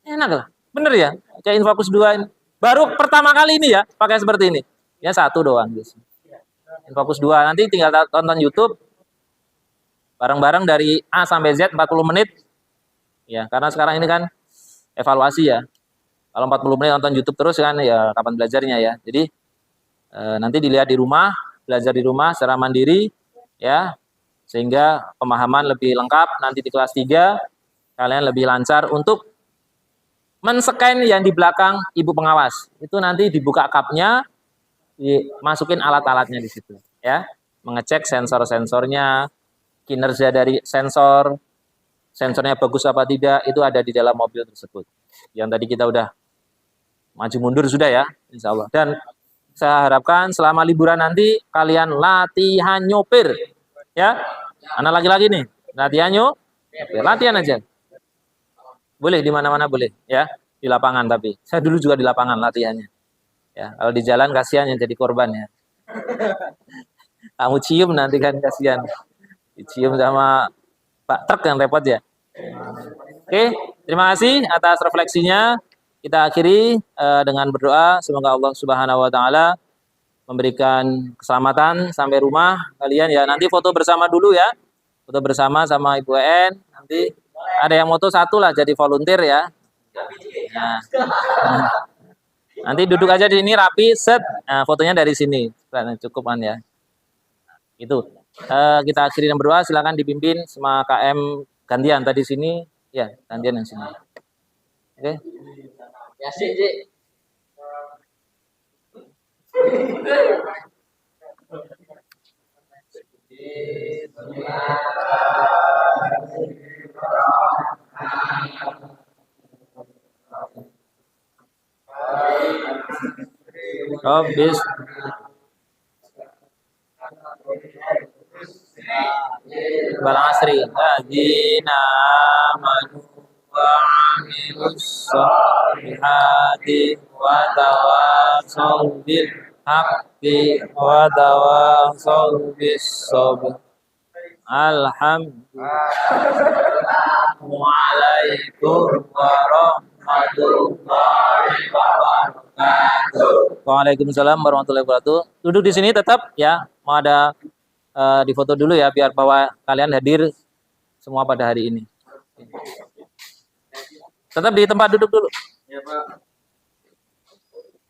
Enak lah. Bener ya? Kayak infokus 2 ini. Baru pertama kali ini ya pakai seperti ini. Ya 1 doang guys. Infokus 2 nanti tinggal tonton YouTube bareng-bareng dari A sampai Z 40 menit. Ya, karena sekarang ini kan evaluasi ya. Kalau 40 menit nonton YouTube terus kan ya kapan belajarnya ya. Jadi nanti dilihat di rumah, belajar di rumah secara mandiri ya. Sehingga pemahaman lebih lengkap nanti di kelas 3 kalian lebih lancar untuk men-scan yang di belakang ibu pengawas. Itu nanti dibuka cupnya, dimasukin alat-alatnya di situ ya. Mengecek sensor-sensornya, kinerja dari sensornya bagus apa tidak, itu ada di dalam mobil tersebut. Yang tadi kita udah maju mundur sudah ya, insya Allah. Dan saya harapkan selama liburan nanti kalian latihan nyopir, ya. Anak laki-laki nih, latihan nyopir, latihan aja. Boleh di mana-mana boleh, ya. Di lapangan tapi. Saya dulu juga di lapangan latihannya. Ya, kalau di jalan kasihan yang jadi korban ya. Kamu cium nanti kan kasihan. Dicium sama Pak Truk yang repot ya. Oke, terima kasih atas refleksinya. Kita akhiri dengan berdoa semoga Allah Subhanahu wa taala memberikan keselamatan sampai rumah kalian ya. Nanti foto bersama dulu ya. Foto bersama sama Ibu En. Nanti ada yang moto 1 lah jadi volunteer ya. Nah. Nanti duduk aja di sini rapi set. Nah, fotonya dari sini. Cukupan ya. Itu. Kita akhiri dengan berdoa, silakan dipimpin sama KM gantian tadi sini, ya gantian yang sini. Oke. Ya sih. Bis. Balang asri ladina amanu wa amilus solihati wa tawassaw bil haqqi wa tawassaw bis sabr. Assalamualaikum warahmatullahi wabarakatuh. Waalaikumsalam warahmatullahi wabarakatuh. Duduk di sini tetap ya, mau ada di foto dulu ya biar bahwa kalian hadir semua pada hari ini. Tetap di tempat duduk dulu. Ya, Pak.